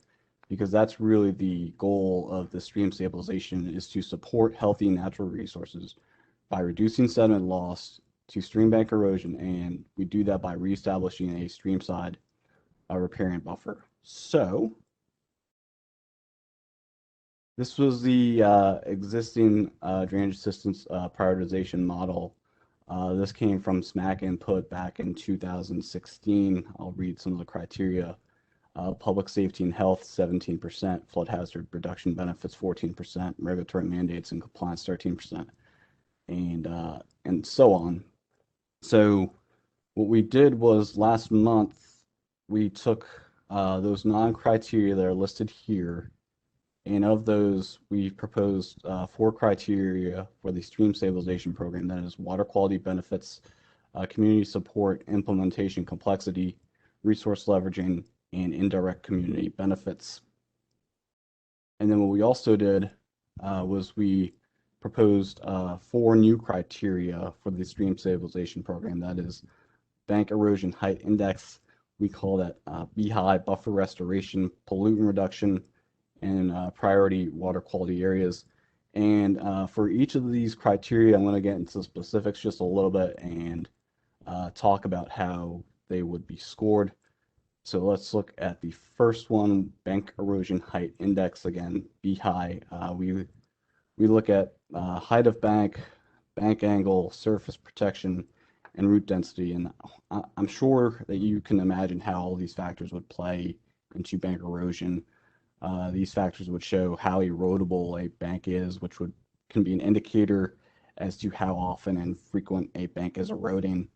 Speaker 8: because that's really the goal of the stream stabilization, is to support healthy natural resources by reducing sediment loss to stream bank erosion, and we do that by reestablishing a streamside riparian buffer. So this was the existing drainage assistance prioritization model. This came from SMAC input back in 2016. I'll read some of the criteria. Public safety and health, 17%, flood hazard reduction benefits, 14%, regulatory mandates and compliance, 13%, and so on. So what we did was last month, we took those non-criteria that are listed here, and of those, we proposed 4 criteria for the stream stabilization program. That is water quality benefits, community support, implementation complexity, resource leveraging, and indirect community benefits. And then what we also did was we proposed 4 new criteria for the stream stabilization program. That is bank erosion height index. We call that BHI, buffer restoration, pollutant reduction, and priority water quality areas. And for each of these criteria, I'm going to get into specifics just a little bit and talk about how they would be scored. So let's look at the first one, bank erosion height index. Again, BHI. We look at height of bank, bank angle, surface protection, and root density. And I'm sure that you can imagine how all these factors would play into bank erosion. These factors would show how erodible a bank is, which can be an indicator as to how often and frequent a bank is eroding.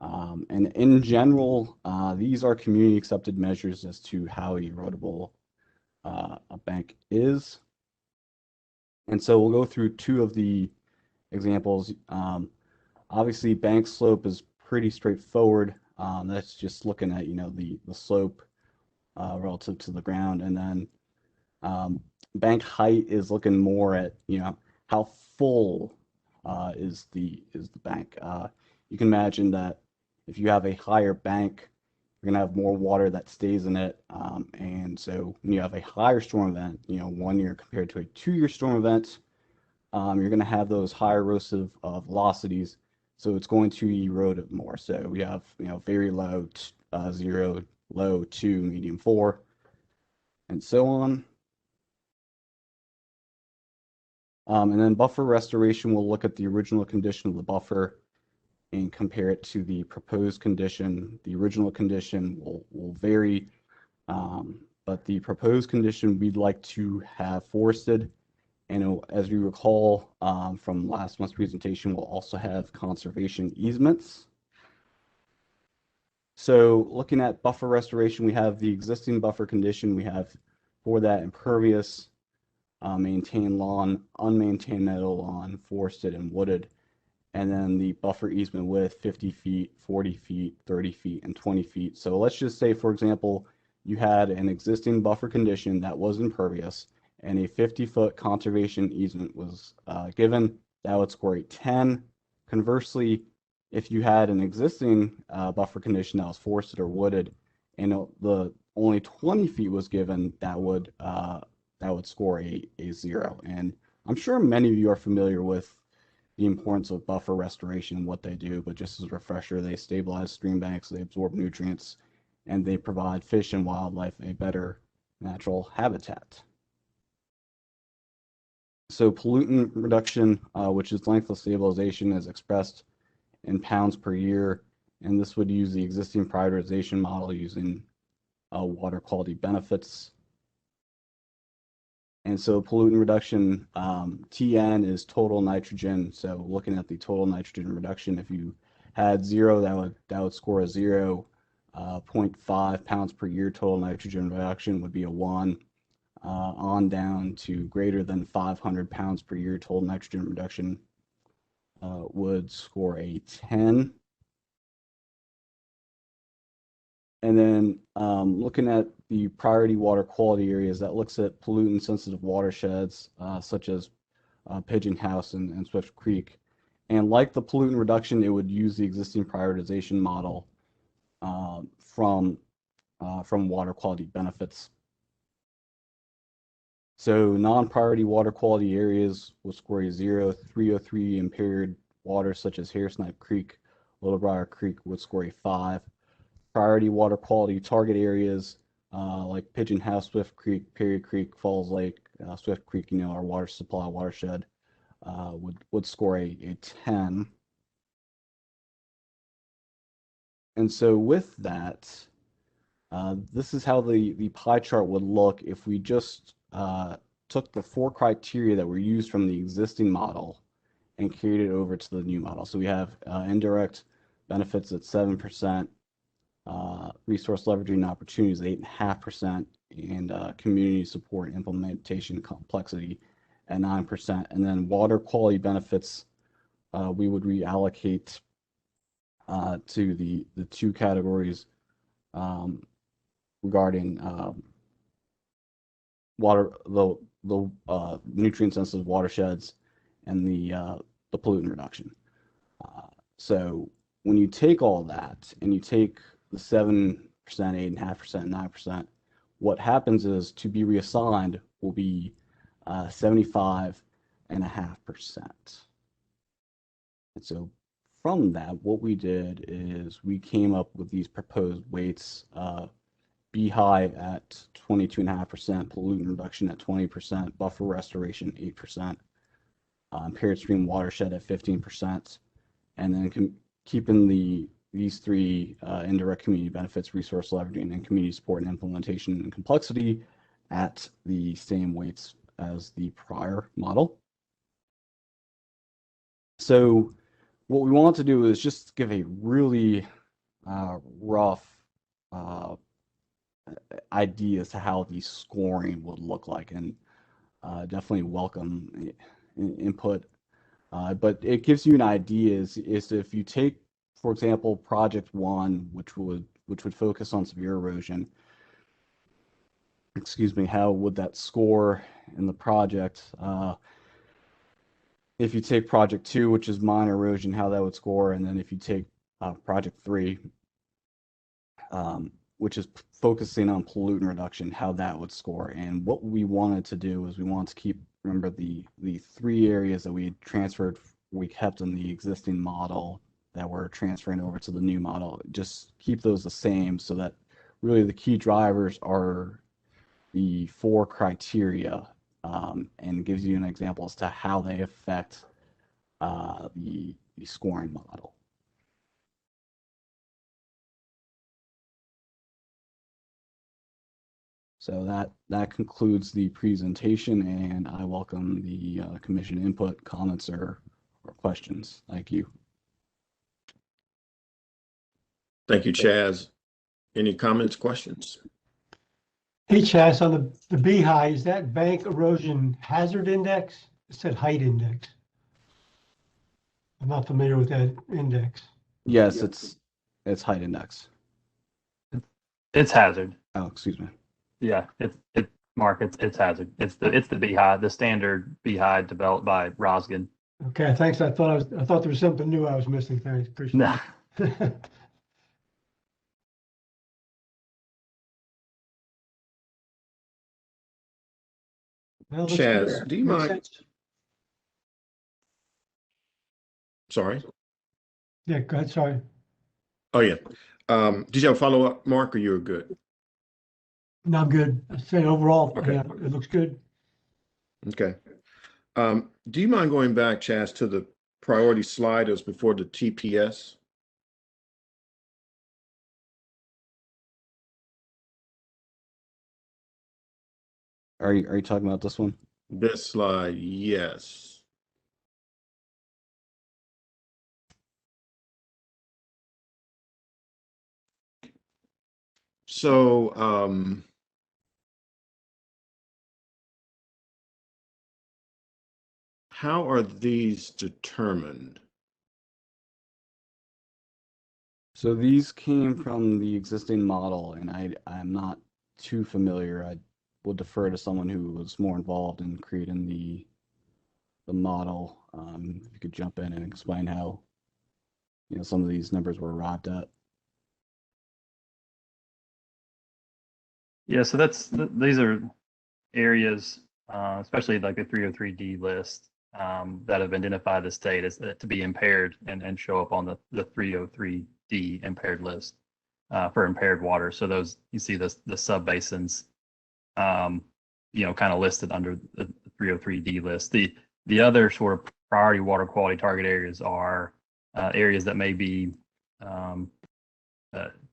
Speaker 8: And in general, these are community accepted measures as to how erodible a bank is. And so we'll go through 2 of the examples. Obviously, bank slope is pretty straightforward. That's just looking at, the slope relative to the ground. And then bank height is looking more at, how full is the bank. You can imagine that if you have a higher bank, you're going to have more water that stays in it. And so when you have a higher storm event, 1 year compared to a 2-year storm event, you're going to have those higher erosive velocities. so it's going to erode it more. So we have, very low, 0, low, 2, medium, 4, and so on. And then buffer restoration, we'll look at the original condition of the buffer and compare it to the proposed condition. The original condition will vary, but the proposed condition we'd like to have forested. And as we recall from last month's presentation, we'll also have conservation easements. So looking at buffer restoration, we have the existing buffer condition. We have for that impervious, maintained lawn, unmaintained meadow lawn, forested and wooded. And then the buffer easement width 50 feet, 40 feet, 30 feet, and 20 feet. So let's just say, for example, you had an existing buffer condition that was impervious and a 50-foot conservation easement was given. That would score a 10. Conversely, if you had an existing buffer condition that was forested or wooded and the only 20 feet was given, that would score a 0. And I'm sure many of you are familiar with the importance of buffer restoration and what they do, but just as a refresher, they stabilize stream banks, they absorb nutrients, and they provide fish and wildlife a better natural habitat. So pollutant reduction, which is length of stabilization, is expressed in pounds per year, and this would use the existing prioritization model using water quality benefits. And so pollutant reduction, TN is total nitrogen. So looking at the total nitrogen reduction, if you had 0, that would score a 0. 0.5 pounds per year total nitrogen reduction would be a 1. On down to greater than 500 pounds per year total nitrogen reduction would score a 10. And then looking at the priority water quality areas, that looks at pollutant sensitive watersheds such as Pigeon House and Swift Creek. And like the pollutant reduction, it would use the existing prioritization model from water quality benefits. So non-priority water quality areas will score a 0. 303 impaired waters such as Haresnipe Creek, Little Briar Creek would score a 5. Priority water quality target areas like Pigeon House, Swift Creek, Perry Creek, Falls Lake, Swift Creek, our water supply watershed would score a 10. And so with that, this is how the pie chart would look if we just took the 4 criteria that were used from the existing model and carried it over to the new model. So we have indirect benefits at 7%, resource leveraging opportunities 8.5%, and community support and implementation complexity at 9%. And then water quality benefits, we would reallocate to the 2 categories regarding the nutrient sensitive watersheds and the pollutant reduction. So when you take all that and you take the 7%, 8.5%, 9%, what happens is to be reassigned will be 75.5%. And so from that, what we did is we came up with these proposed weights. Be high at 22.5%, pollutant reduction at 20%, buffer restoration 8%, impaired stream watershed at 15%, and then keeping these 3 indirect community benefits, resource leveraging, and community support and implementation and complexity at the same weights as the prior model. So what we want to do is just give a really rough idea as to how the scoring would look like, and definitely welcome input. But it gives you an idea is if you take, for example, project 1, which would focus on severe erosion, how would that score in the project? If you take project 2, which is minor erosion, how that would score, and then if you take project 3, which is focusing on pollutant reduction, how that would score. And what we wanted to do is we wanted to remember the 3 areas that we had transferred, we kept in the existing model that we're transferring over to the new model. Just keep those the same so that really the key drivers are the 4 criteria, and gives you an example as to how they affect the scoring model. So that concludes the presentation, and I welcome the commission input, comments, or questions. Thank you.
Speaker 1: Thank you, Chaz. Any comments, questions?
Speaker 4: Hey, Chas, on the BHI, is that bank erosion hazard index? It said height index. I'm not familiar with that index.
Speaker 8: Yes, it's height index.
Speaker 11: It's hazard.
Speaker 8: Oh, excuse me.
Speaker 11: Yeah, Mark, it's hazard. It's the beehive, the standard beehive developed by Rosgan.
Speaker 4: Okay, thanks. I thought there was something new I was missing. Thanks. Appreciate
Speaker 11: No.
Speaker 4: it. Well, looks
Speaker 1: Chaz,
Speaker 4: good.
Speaker 1: do you
Speaker 4: Makes
Speaker 1: mind?
Speaker 4: sense.
Speaker 1: Sorry.
Speaker 4: Yeah, go ahead. Sorry.
Speaker 1: Oh, yeah. Did you have a follow-up, Mark, or you were good?
Speaker 4: No, I'm good. I say overall,
Speaker 1: Okay.
Speaker 4: yeah, it looks good.
Speaker 1: Okay. Do you mind going back, Chaz, to the priority sliders before the TPS?
Speaker 8: Are you talking about this one?
Speaker 1: This slide, yes. So, how are these determined?
Speaker 8: So these came from the existing model, and I'm not too familiar. I will defer to someone who was more involved in creating the model. If you could jump in and explain how some of these numbers were arrived at.
Speaker 11: Yeah, so these are areas, especially like the 303D list, that have identified the state as to be impaired and show up on the 303D impaired list for impaired water. So those, you see the sub basins, kind of listed under the 303D list. The other sort of priority water quality target areas are areas that may be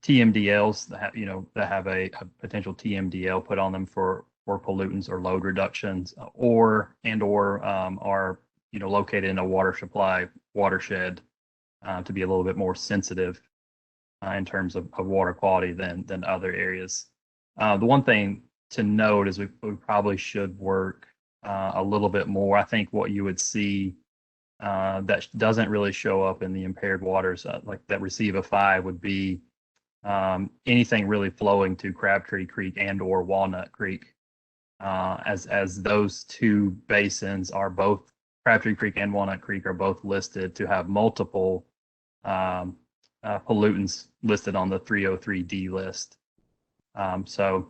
Speaker 11: TMDLs that have a potential TMDL put on them for pollutants or load reductions, or are located in a water supply watershed to be a little bit more sensitive in terms of water quality than other areas. The one thing to note is we probably should work a little bit more. I think what you would see that doesn't really show up in the impaired waters like that receive a 5 would be anything really flowing to Crabtree Creek and or Walnut Creek, as those two basins are both, Crabtree Creek and Walnut Creek are both listed to have multiple pollutants listed on the 303D list. So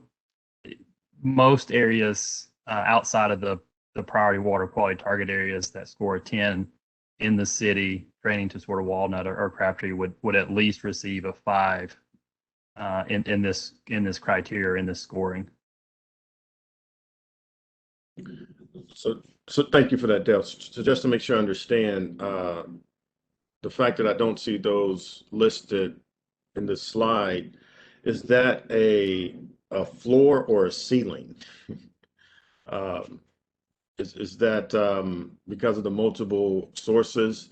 Speaker 11: most areas outside of the priority water quality target areas that score a 10 in the city, draining to sort of Walnut or Crabtree would at least receive a 5 in this criteria, in this scoring.
Speaker 1: So thank you for that, Dale. So just to make sure I understand, the fact that I don't see those listed in this slide, is that a floor or a ceiling? Is that because of the multiple sources?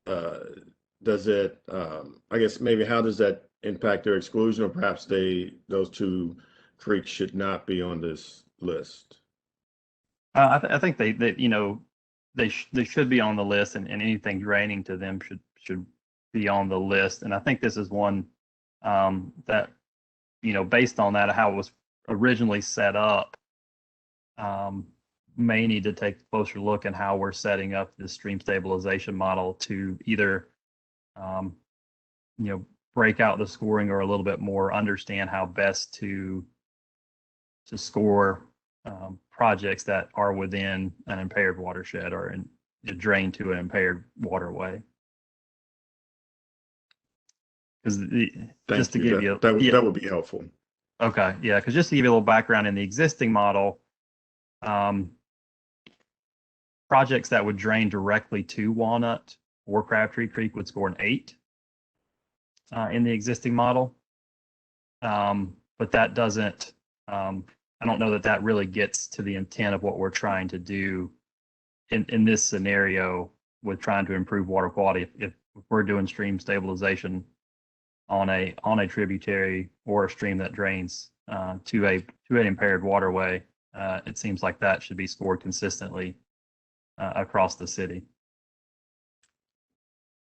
Speaker 1: Does it, I guess maybe how does that impact their exclusion, or perhaps those two creeks should not be on this list?
Speaker 11: I think they should be on the list, and anything draining to them should be on the list. And I think this is one that based on that, how it was originally set up, may need to take a closer look at how we're setting up the stream stabilization model to either break out the scoring or a little bit more understand how best to score projects that are within an impaired watershed or drain to an impaired waterway. Because
Speaker 1: Thank
Speaker 11: just to
Speaker 1: you.
Speaker 11: give you,
Speaker 1: That would be helpful.
Speaker 11: okay, yeah, because just to give you a little background in the existing model, projects that would drain directly to Walnut or Crabtree Creek would score an 8 in the existing model. But that doesn't, I don't know that that really gets to the intent of what we're trying to do in this scenario with trying to improve water quality. If we're doing stream stabilization on a tributary or a stream that drains to an impaired waterway, it seems like that should be scored consistently across the city.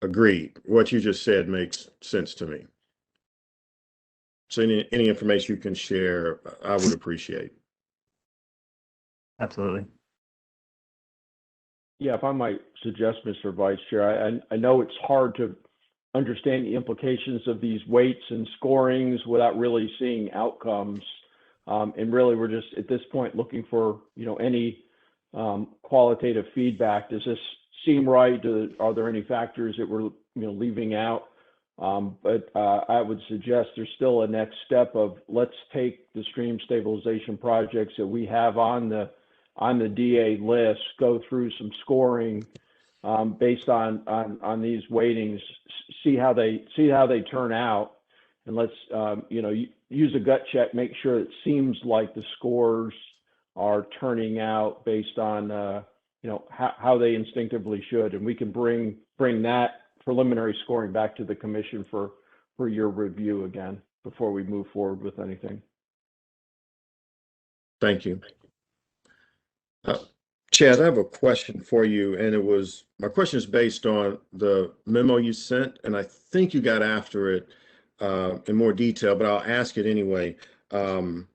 Speaker 1: Agreed. What you just said makes sense to me. So any information you can share, I would appreciate.
Speaker 11: Absolutely.
Speaker 3: Yeah, if I might suggest, Mr. Vice Chair, I know it's hard to understand the implications of these weights and scorings without really seeing outcomes. And really, we're just at this point looking for, any qualitative feedback. Does this seem right? Are there any factors that we're, leaving out? But I would suggest there's still a next step of let's take the stream stabilization projects that we have on the DA list, go through some scoring based on these weightings, see how they turn out, and let's use a gut check, make sure it seems like the scores are turning out based on how they instinctively should, and we can bring that preliminary scoring back to the commission for your review again before we move forward with anything.
Speaker 1: Thank you. Chaz, I have a question for you, and my question is based on the memo you sent, and I think you got after it in more detail, but I'll ask it anyway. In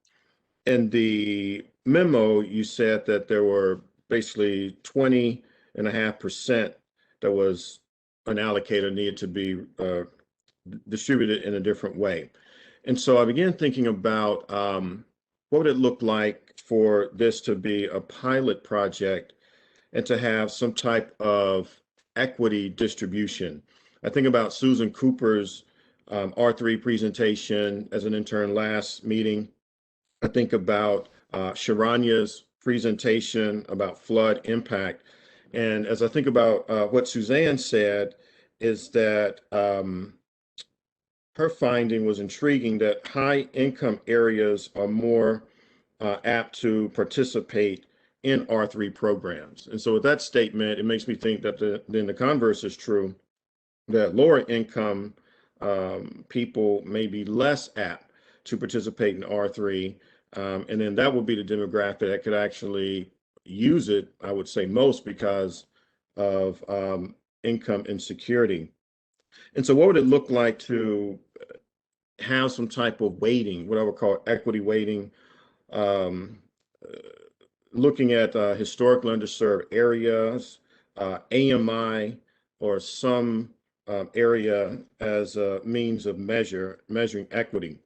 Speaker 1: the memo, you said that there were basically 20.5% that was unallocated, needed to be distributed in a different way. And so I began thinking about what would it look like for this to be a pilot project and to have some type of equity distribution. I think about Susan Cooper's R3 presentation as an intern last meeting. I think about Sharanya's presentation about flood impact. And as I think about what Suzanne said, is that her finding was intriguing, that high income areas are more apt to participate in R3 programs. And so with that statement, it makes me think that then the converse is true, that lower income people may be less apt to participate in R3. And then that would be the demographic that could actually use it, I would say most, because of income insecurity. And so what would it look like to have some type of weighting, what I would call equity weighting, looking at historically underserved areas, AMI, or some area as a means of measuring equity.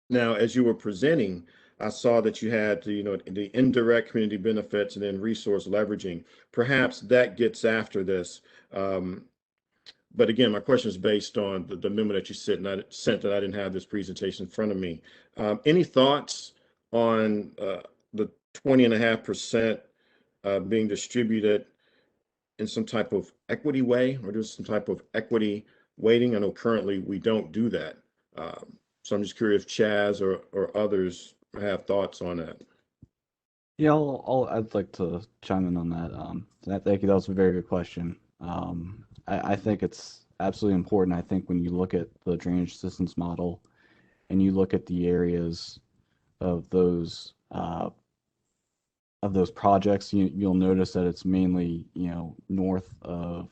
Speaker 1: Now, as you were presenting, I saw that you had the indirect community benefits and then resource leveraging. Perhaps that gets after this. But again, my question is based on the memo that you sent that I didn't have this presentation in front of me. Any thoughts on the 20.5% being distributed in some type of equity way, or just some type of equity weighting? I know currently we don't do that. So I'm just curious if Chaz or others have thoughts on that.
Speaker 8: Yeah, I'd like to chime in on that. Thank you. That was a very good question. I think it's absolutely important. I think when you look at the drainage assistance model and you look at the areas of those projects, you'll notice that it's mainly north of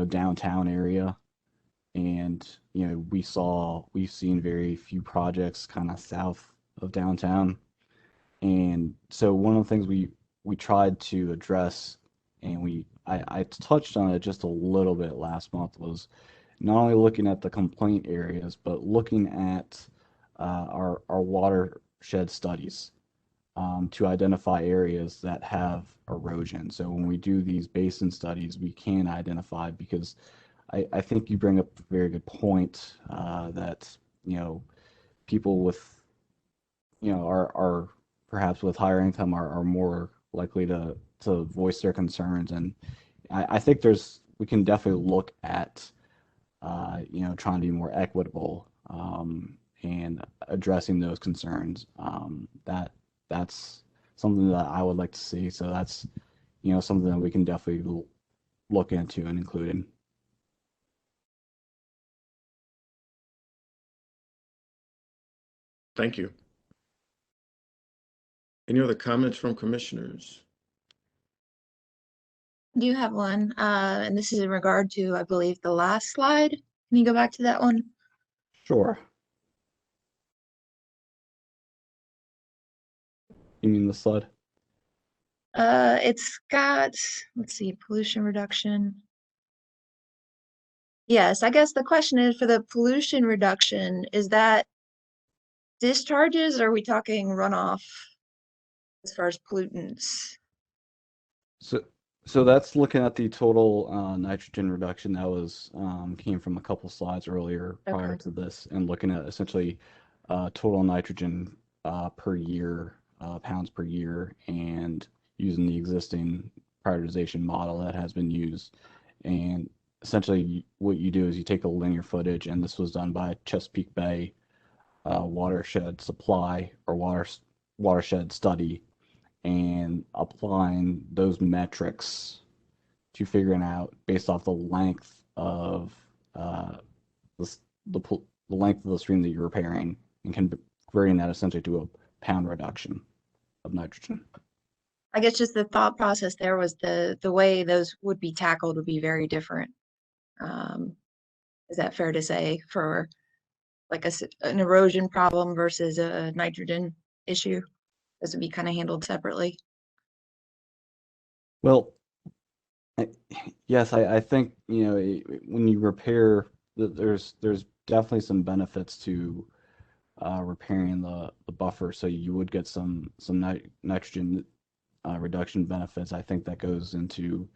Speaker 8: downtown area, and we've seen very few projects kind of south of downtown. And so one of the things we tried to address, and I touched on it just a little bit last month, was not only looking at the complaint areas, but looking at our watershed studies to identify areas that have erosion. So when we do these basin studies, we can identify, because I think you bring up a very good point that, people with, are perhaps with higher income are more likely to voice their concerns. And I think we can definitely look at, trying to be more equitable and addressing those concerns. That's something that I would like to see. So that's, something that we can definitely look into and include in.
Speaker 1: Thank you. Any other comments from commissioners?
Speaker 12: I do have one, and this is in regard to, I believe, the last slide. Can you go back to that one?
Speaker 8: Sure. You mean the slide?
Speaker 12: It's got, let's see, pollution reduction. Yes, I guess the question is for the pollution reduction, is that discharges, or are we talking runoff as far as pollutants?
Speaker 8: So that's looking at the total nitrogen reduction that was came from a couple slides earlier prior to this, and looking at essentially total nitrogen per year, pounds per year, and using the existing prioritization model that has been used. And essentially what you do is you take a linear footage, and this was done by Chesapeake Bay watershed supply or watershed study, and applying those metrics to figuring out based off the length of the length of the stream that you're repairing, and converting that essentially to a pound reduction of nitrogen.
Speaker 12: I guess just the thought process there was the way those would be tackled would be very different. Is that fair to say, for like an erosion problem versus a nitrogen issue? Those would be kind of handled separately.
Speaker 8: Well, yes, I think, when you repair, there's definitely some benefits to repairing the buffer, so you would get some nitrogen reduction benefits. I think that goes into,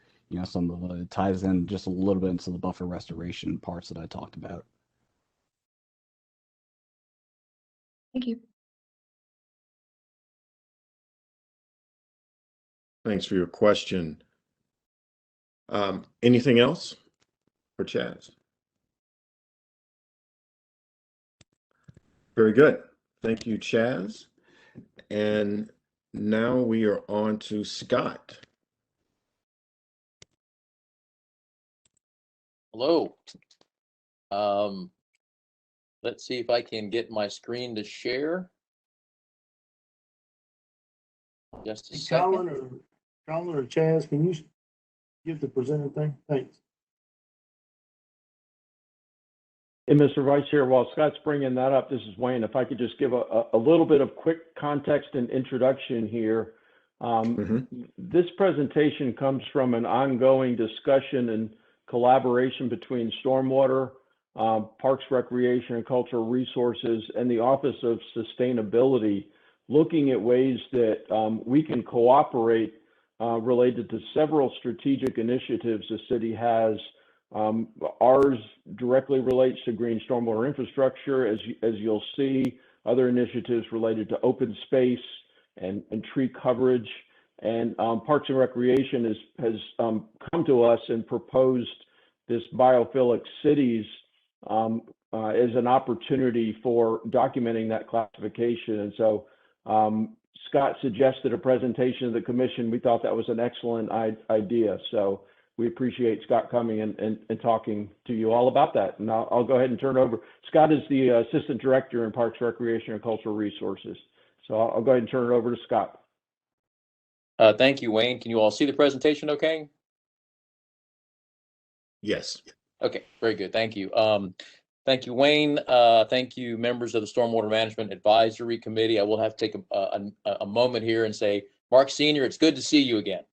Speaker 8: some of it ties in just a little bit into the buffer restoration parts that I talked about.
Speaker 12: Thank you.
Speaker 1: Thanks for your question. Anything else for Chaz? Very good. Thank you, Chaz. And now we are on to Scott.
Speaker 13: Hello. Let's see if I can get my screen to share. Just a second.
Speaker 14: Colin or Chaz, can you give the presenter thing? Thanks.
Speaker 3: And Mr. Vice Chair, while Scott's bringing that up, this is Wayne. If I could just give a little bit of quick context and introduction here. This presentation comes from an ongoing discussion and collaboration between Stormwater, Parks, Recreation, and Cultural Resources, and the Office of Sustainability, looking at ways that we can cooperate related to several strategic initiatives the city has. Ours directly relates to green stormwater infrastructure, as you'll see. Other initiatives related to open space and tree coverage. And Parks and Recreation has come to us and proposed this Biophilic cities as an opportunity for documenting that classification. And so Scott suggested a presentation to the commission. We thought that was an excellent idea. So we appreciate Scott coming and talking to you all about that. And I'll go ahead and turn it over. Scott is the Assistant Director in Parks, Recreation, and Cultural Resources. So I'll go ahead and turn it over to Scott.
Speaker 13: Thank you, Wayne. Can you all see the presentation okay?
Speaker 1: Yes.
Speaker 13: Okay, very good. Thank you. Thank you, Wayne. Thank you, members of the Stormwater Management Advisory Committee. I will have to take a moment here and say, Mark Sr., it's good to see you again.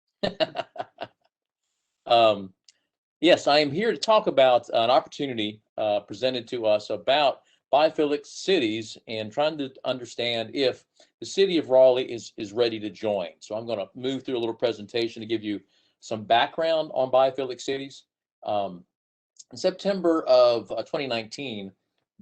Speaker 13: Yes, I am here to talk about an opportunity presented to us about biophilic cities and trying to understand if the city of Raleigh is ready to join. So I'm going to move through a little presentation to give you some background on biophilic cities. In September of 2019,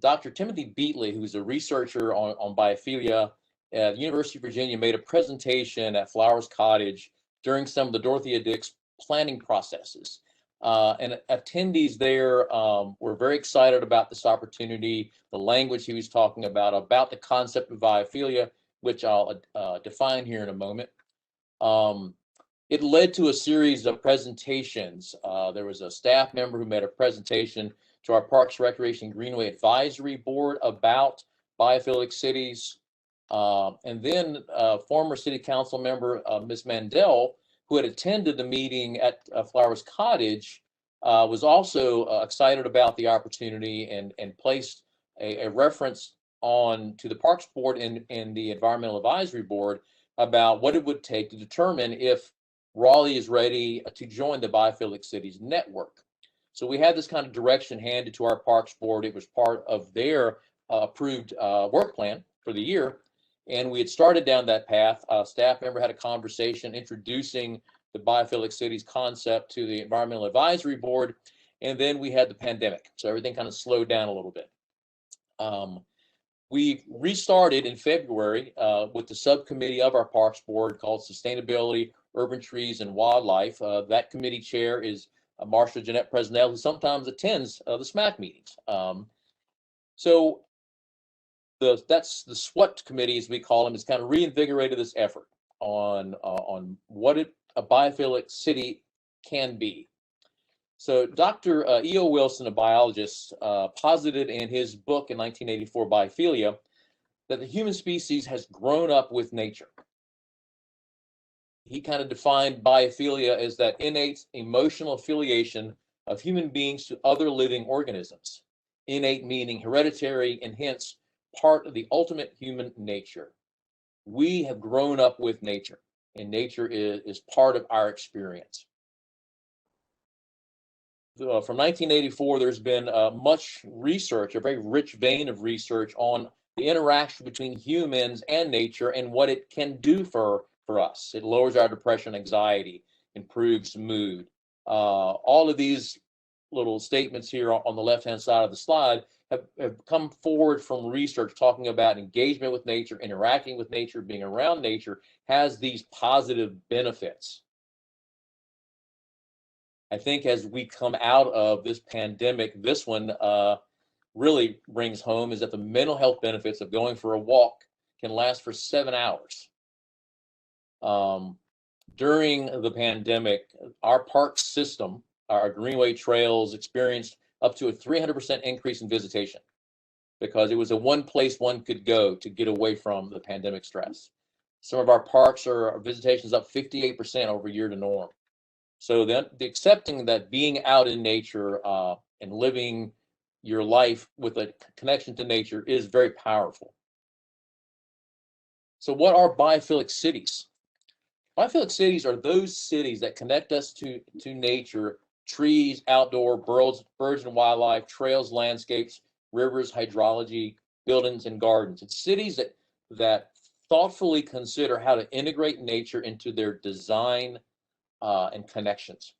Speaker 13: Dr. Timothy Beatley, who's a researcher on biophilia at the University of Virginia, made a presentation at Flowers Cottage during some of the Dorothea Dix planning processes. And attendees there were very excited about this opportunity, the language he was talking about the concept of biophilia, which I'll define here in a moment. It led to a series of presentations. There was a staff member who made a presentation to our Parks, Recreation, Greenway Advisory Board about biophilic cities. And then former City Council member, Ms. Mandel, who had attended the meeting at Flowers Cottage, was also excited about the opportunity and placed a reference on to the Parks Board and the Environmental Advisory Board about what it would take to determine if Raleigh is ready to join the Biophilic Cities Network. So we had this kind of direction handed to our Parks Board. It was part of their approved work plan for the year. And we had started down that path. A staff member had a conversation introducing the Biophilic Cities concept to the Environmental Advisory Board. And then we had the pandemic. So everything kind of slowed down a little bit. We restarted in February with the subcommittee of our Parks Board called Sustainability, Urban Trees, and Wildlife. That committee chair is Marcia Jeanette Presnell, who sometimes attends the SMAC meetings. So that's the SWAT committee, as we call them, has kind of reinvigorated this effort on what a biophilic city can be. So Dr. E.O. Wilson, a biologist, posited in his book in 1984, Biophilia, that the human species has grown up with nature. He kind of defined biophilia as that innate emotional affiliation of human beings to other living organisms. Innate meaning hereditary and hence part of the ultimate human nature. We have grown up with nature, and nature is part of our experience. From 1984, there's been much research, a very rich vein of research on the interaction between humans and nature and what it can do for us. It lowers our depression, anxiety, improves mood. All of these little statements here on the left-hand side of the slide have come forward from research talking about engagement with nature, interacting with nature, being around nature has these positive benefits. I think as we come out of this pandemic, this one really brings home is that the mental health benefits of going for a walk can last for 7 hours. During the pandemic, our park system, our Greenway trails experienced up to a 300% increase in visitation because it was the one place one could go to get away from the pandemic stress. Some of our parks our visitation is up 58% over year to norm. So then the accepting that being out in nature and living your life with a connection to nature is very powerful. So what are biophilic cities? Biophilic cities are those cities that connect us to nature, trees, outdoor, birds and wildlife, trails, landscapes, rivers, hydrology, buildings, and gardens. It's cities that thoughtfully consider how to integrate nature into their design and connections.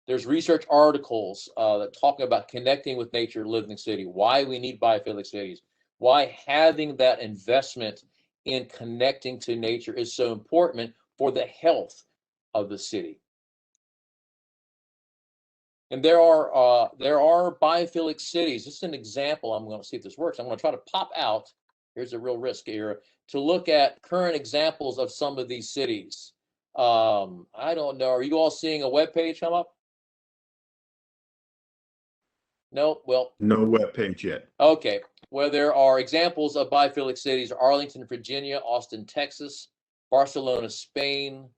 Speaker 13: There's research articles that talk about connecting with nature, living in the city, why we need biophilic cities, why having that investment in connecting to nature is so important for the health of the city. And there are biophilic cities. This is an example. I'm going to see if this works. I'm going to try to pop out. Here's a real risk here to look at current examples of some of these cities. I don't know. Are you all seeing a web page come up? No. Well,
Speaker 1: no web page yet.
Speaker 13: Okay. Well, there are examples of biophilic cities: Arlington, Virginia; Austin, Texas; Barcelona, Spain;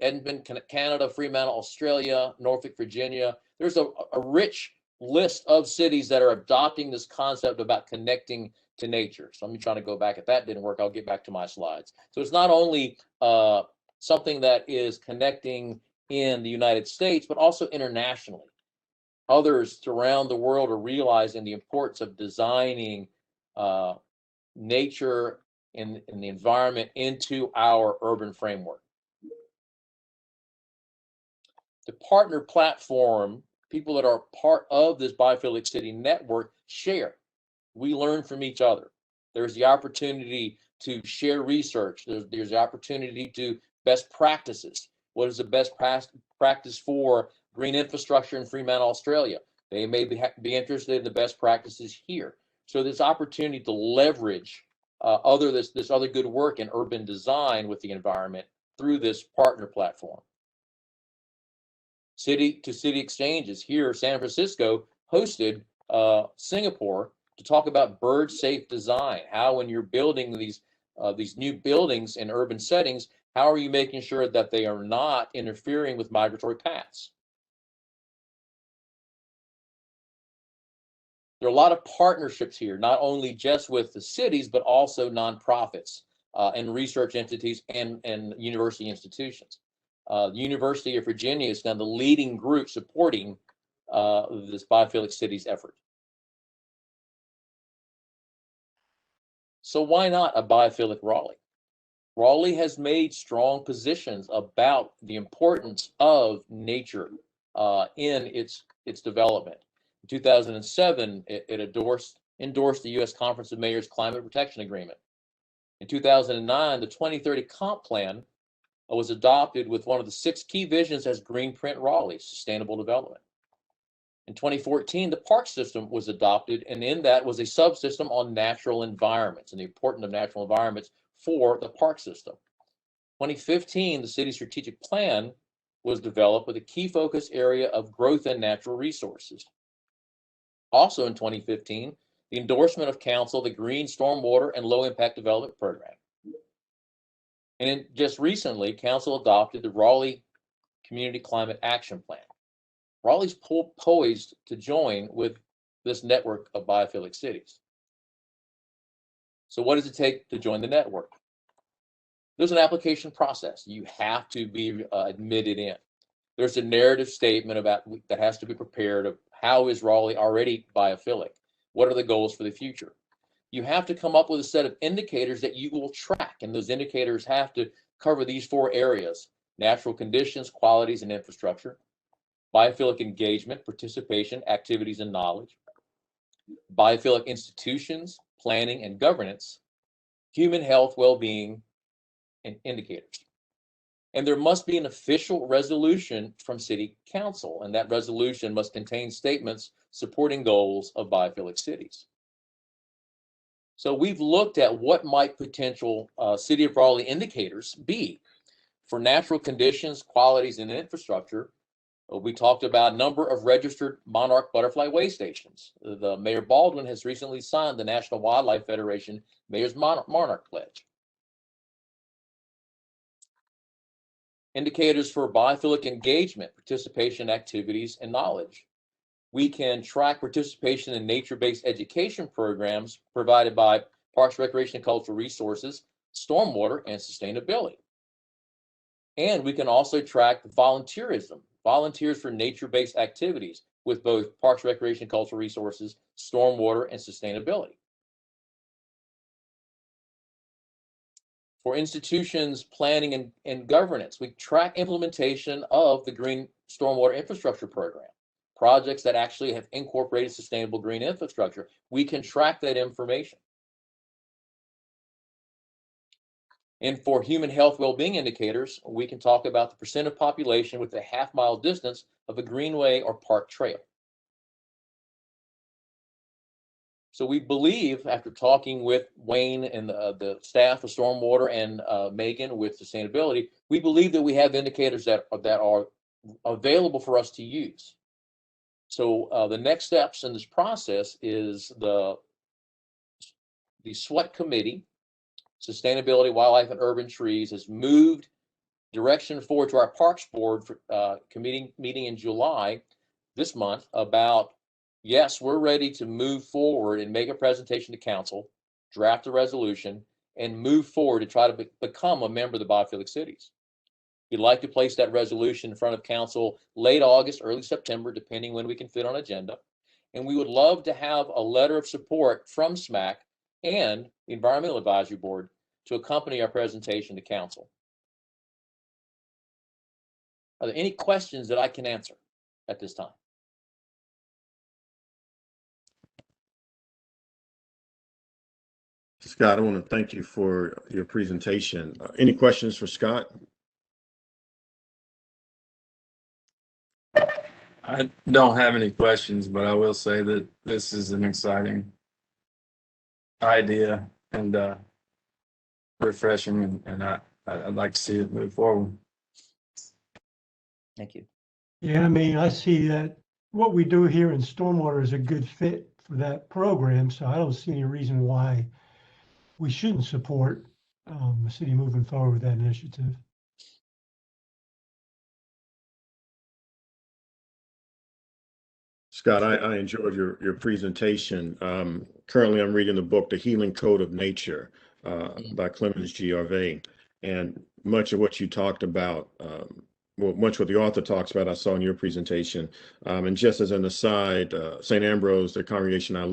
Speaker 13: Edmonton, Canada; Fremantle, Australia; Norfolk, Virginia. There's a rich list of cities that are adopting this concept about connecting to nature. So let me try to go back. If that didn't work, I'll get back to my slides. So it's not only something that is connecting in the United States, but also internationally. Others around the world are realizing the importance of designing nature and the environment into our urban framework. The partner platform, people that are part of this Biophilic City network share. We learn from each other. There's the opportunity to share research. There's the opportunity to best practices. What is the best practice for green infrastructure in Fremantle, Australia? They may be interested in the best practices here. So there's opportunity to leverage this other good work in urban design with the environment through this partner platform. City-to-city exchanges here. San Francisco hosted Singapore to talk about bird-safe design. How, when you're building these new buildings in urban settings, how are you making sure that they are not interfering with migratory paths? There are a lot of partnerships here, not only just with the cities, but also nonprofits and research entities and university institutions. The University of Virginia is now the leading group supporting this Biophilic Cities effort. So why not a Biophilic Raleigh? Raleigh has made strong positions about the importance of nature in its development. In 2007, it endorsed the U.S. Conference of Mayors Climate Protection Agreement. In 2009, the 2030 Comp Plan was adopted with one of the 6 key visions as Greenprint Raleigh, sustainable development. In 2014, the park system was adopted, and in that was a subsystem on natural environments and the importance of natural environments for the park system. 2015, the city's strategic plan was developed with a key focus area of growth and natural resources. Also in 2015, the endorsement of council, the Green Stormwater and Low Impact Development Program. And just recently, council adopted the Raleigh Community Climate Action Plan. Raleigh's poised to join with this network of biophilic cities. So what does it take to join the network? There's an application process. You have to be admitted in. There's a narrative statement that has to be prepared of how is Raleigh already biophilic? What are the goals for the future? You have to come up with a set of indicators that you will track, and those indicators have to cover these 4 areas: natural conditions, qualities, and infrastructure, biophilic engagement, participation, activities, and knowledge, biophilic institutions, planning and governance, human health, well-being, and indicators. And there must be an official resolution from City Council, and that resolution must contain statements supporting goals of biophilic cities. So we've looked at what might potential City of Raleigh indicators be. For natural conditions, qualities, and infrastructure, we talked about a number of registered monarch butterfly way stations. The Mayor Baldwin has recently signed the National Wildlife Federation Mayor's Monarch Pledge. Indicators for biophilic engagement, participation, activities, and knowledge. We can track participation in nature-based education programs provided by Parks, Recreation, and Cultural Resources, Stormwater, and Sustainability. And we can also track volunteerism, volunteers for nature-based activities with both Parks, Recreation, and Cultural Resources, Stormwater, and Sustainability. For institutions, planning, and governance, we track implementation of the Green Stormwater Infrastructure Program. Projects that actually have incorporated sustainable green infrastructure. We can track that information. And for human health well-being indicators, we can talk about the percent of population with a half-mile distance of a greenway or park trail. So we believe, after talking with Wayne and the staff of Stormwater and Megan with Sustainability, we believe that we have indicators that are available for us to use. So the next steps in this process is the SWAT committee, Sustainability, Wildlife, and Urban Trees, has moved direction forward to our Parks Board for meeting in July this month about, yes, we're ready to move forward and make a presentation to council, draft a resolution, and move forward to try to become a member of the Biophilic Cities. We'd like to place that resolution in front of council late August, early September, depending when we can fit on agenda. And we would love to have a letter of support from SMAC and the Environmental Advisory Board to accompany our presentation to council. Are there any questions that I can answer at this time?
Speaker 1: Scott, I want to thank you for your presentation. Any questions for Scott?
Speaker 7: I don't have any questions, but I will say that this is an exciting idea and refreshing, and I'd like to see it move forward.
Speaker 13: Thank you.
Speaker 4: Yeah, I mean, I see that what we do here in stormwater is a good fit for that program, so I don't see any reason why we shouldn't support the city moving forward with that initiative.
Speaker 1: Scott, I enjoyed your presentation. Currently, I'm reading the book, The Healing Code of Nature by Clemens G. Harvey. And much of what you talked about, well, much what the author talks about, I saw in your presentation. And just as an aside, St. Ambrose, the congregation I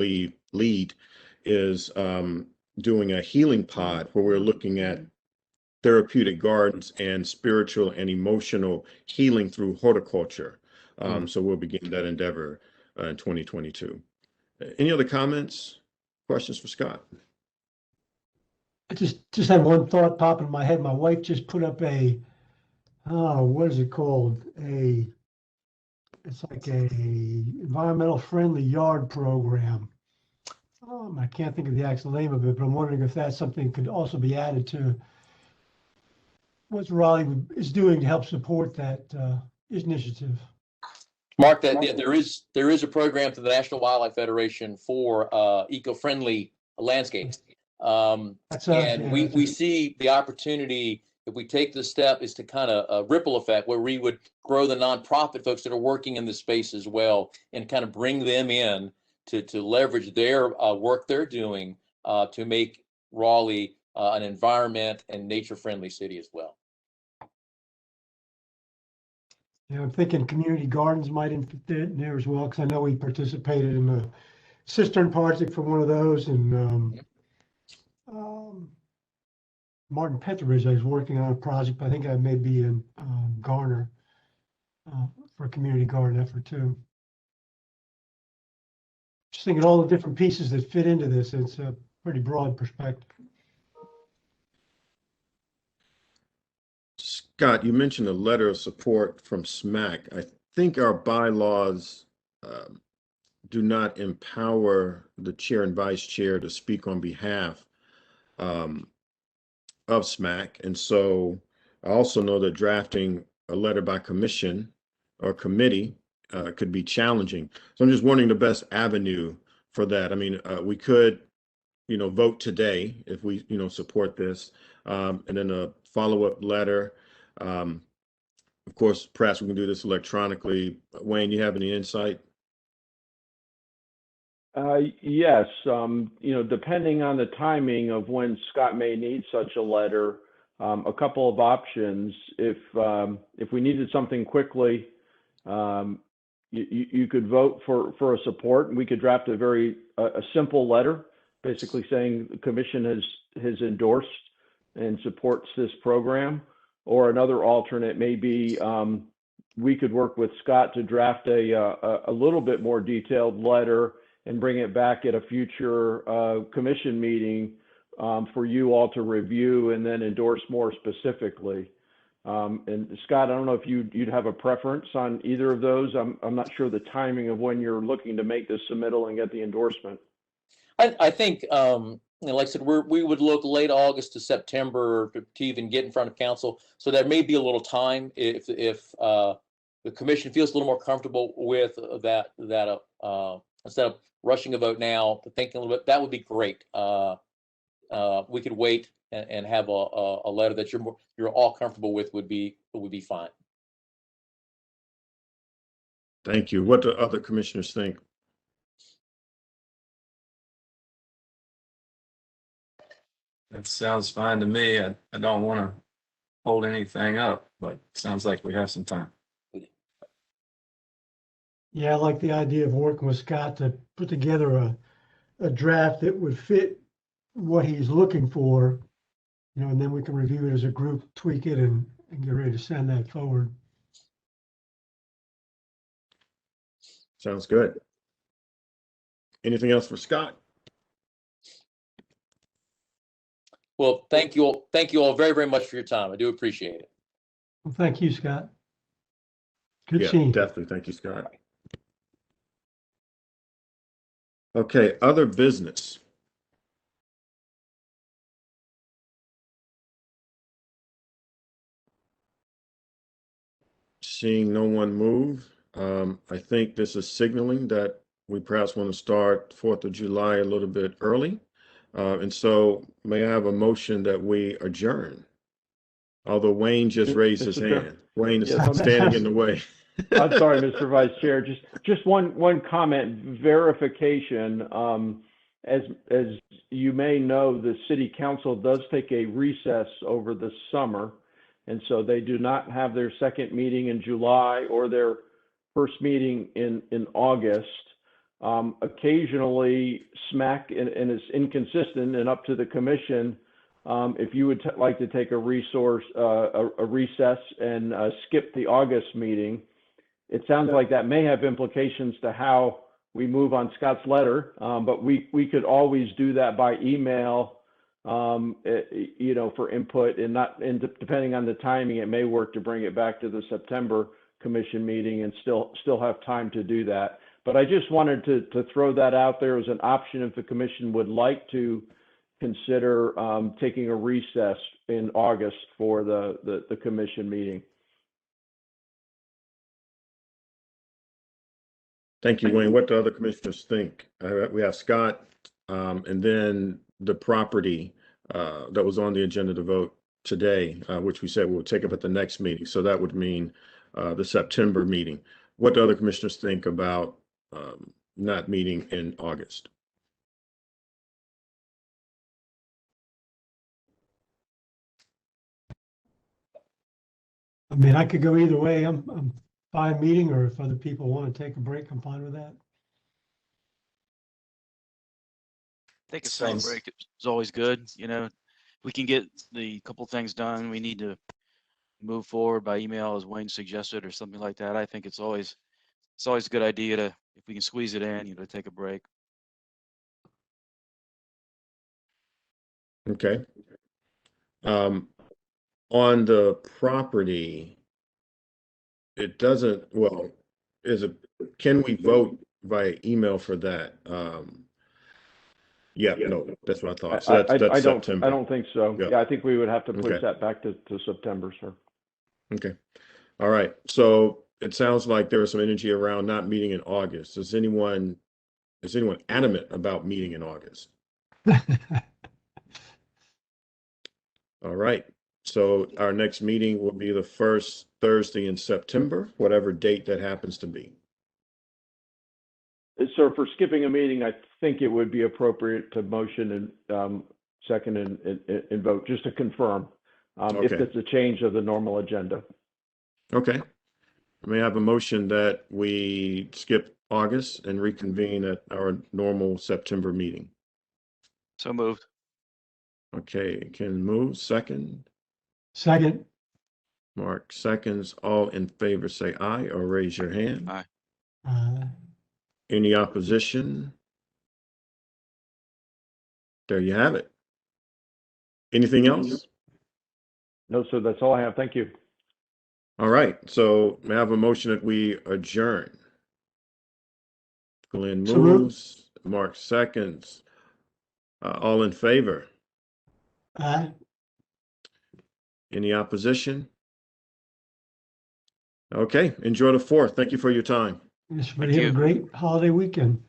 Speaker 1: lead is doing a healing pod where we're looking at therapeutic gardens and spiritual and emotional healing through horticulture. So we'll begin that endeavor in 2022. Any other comments, questions for Scott?
Speaker 4: I just had one thought pop in my head. My wife just put up a, what is it called? It's like a environmental friendly yard program. I can't think of the actual name of it, but I'm wondering if that's something that could also be added to what Raleigh is doing to help support that initiative.
Speaker 13: Mark, that there is a program through the National Wildlife Federation for eco-friendly landscapes. And we see the opportunity, if we take the step, is to kind of a ripple effect where we would grow the nonprofit folks that are working in the space as well and kind of bring them in to leverage their work they're doing to make Raleigh an environment and nature-friendly city as well.
Speaker 4: Yeah, I'm thinking community gardens might fit in there as well, because I know we participated in the cistern project for one of those, and Martin Petrovich, I was working on a project, but I think I may be in Garner for a community garden effort too. Just thinking all the different pieces that fit into this, it's a pretty broad perspective.
Speaker 1: Scott, you mentioned a letter of support from SMAC. I think our bylaws do not empower the chair and vice chair to speak on behalf of SMAC. And so I also know that drafting a letter by commission or committee could be challenging. So I'm just wondering the best avenue for that. I mean, we could, vote today if we, support this, and then a follow-up letter. Of course, perhaps we can do this electronically. Wayne, you have any insight?
Speaker 3: Yes, depending on the timing of when Scott may need such a letter, a couple of options. If we needed something quickly, you could vote for a support, and we could draft a simple letter, basically saying the commission has endorsed and supports this program. Or another alternate may be we could work with Scott to draft a little bit more detailed letter and bring it back at a future commission meeting for you all to review and then endorse more specifically. And Scott, I don't know if you'd have a preference on either of those. I'm not sure the timing of when you're looking to make this submittal and get the endorsement.
Speaker 13: I think, like I said, we would look late August to September to even get in front of council. So there may be a little time if the commission feels a little more comfortable with that instead of rushing a vote now, thinking a little bit, that would be great. We could wait and have a letter that you're all comfortable with would be fine.
Speaker 1: Thank you. What do other commissioners think?
Speaker 7: That sounds fine to me. I don't want to hold anything up, but it sounds like we have some time.
Speaker 4: Yeah, I like the idea of working with Scott to put together a draft that would fit what he's looking for, and then we can review it as a group, tweak it, and get ready to send that forward.
Speaker 1: Sounds good. Anything else for Scott?
Speaker 13: Well, thank you all. Thank you all very, very much for your time. I do appreciate it.
Speaker 4: Well, thank you, Scott. Good
Speaker 1: Yeah,
Speaker 4: seeing you.
Speaker 1: definitely. Thank you, Scott. Okay, other business. Seeing no one move, I think this is signaling that we perhaps want to start 4th of July a little bit early. And so may I have a motion that we adjourn? Although Wayne just raised his
Speaker 3: Mr. Chair.
Speaker 1: hand. Wayne is
Speaker 3: Yes,
Speaker 1: standing in the way.
Speaker 3: I'm sorry, Mr. Vice Chair. Just one comment, verification. As you may know, the City Council does take a recess over the summer, and so they do not have their second meeting in July or their first meeting in August. Occasionally, SMAC, and it's inconsistent and up to the commission, if you would like to take a recess and skip the August meeting. It sounds like that may have implications to how we move on Scott's letter, but we could always do that by email, for input, and depending on the timing, it may work to bring it back to the September commission meeting and still have time to do that. But I just wanted to throw that out there as an option if the commission would like to consider taking a recess in August for the commission meeting.
Speaker 1: Thank you, Wayne. What do other commissioners think? We have Scott, and then the property that was on the agenda to vote today, which we said we'll take up at the next meeting. So that would mean the September meeting. What do other commissioners think about not meeting in August?
Speaker 4: I mean, I could go either way. I'm fine meeting, or if other people want to take a break, I'm fine with that.
Speaker 15: Take a side break is always good. We can get the couple things done. We need to move forward by email, as Wayne suggested, or something like that. I think it's always a good idea to, if we can squeeze it in, take a break.
Speaker 1: Okay. On the property, it doesn't, well, can we vote via email for that? Yeah, no, that's what I thought. So that's September.
Speaker 3: I don't think so.
Speaker 1: Yeah.
Speaker 3: Yeah, I think we would have to push
Speaker 1: Okay.
Speaker 3: that back to September, sir.
Speaker 1: Okay. All right. So it sounds like there was some energy around not meeting in August. Is anyone adamant about meeting in August? All right. So our next meeting will be the first Thursday in September, whatever date that happens to be.
Speaker 3: So for skipping a meeting, I think it would be appropriate to motion and second and vote, just to confirm, if
Speaker 1: Okay.
Speaker 3: it's a change of the normal agenda.
Speaker 1: Okay. May I have a motion that we skip August and reconvene at our normal September meeting?
Speaker 15: So moved.
Speaker 1: Okay, Ken moves, second.
Speaker 4: Second.
Speaker 1: Mark seconds. All in favor say aye or raise your hand.
Speaker 15: Aye.
Speaker 1: Any opposition? There you have it. Anything else?
Speaker 3: No, sir, that's all I have. Thank you.
Speaker 1: All right, so may I have a motion that we adjourn? Glenn
Speaker 4: So moved.
Speaker 1: moves, Mark seconds. All in favor?
Speaker 4: Aye.
Speaker 1: Any opposition? Okay, enjoy the 4th. Thank you for your time.
Speaker 4: Everybody have a great holiday weekend.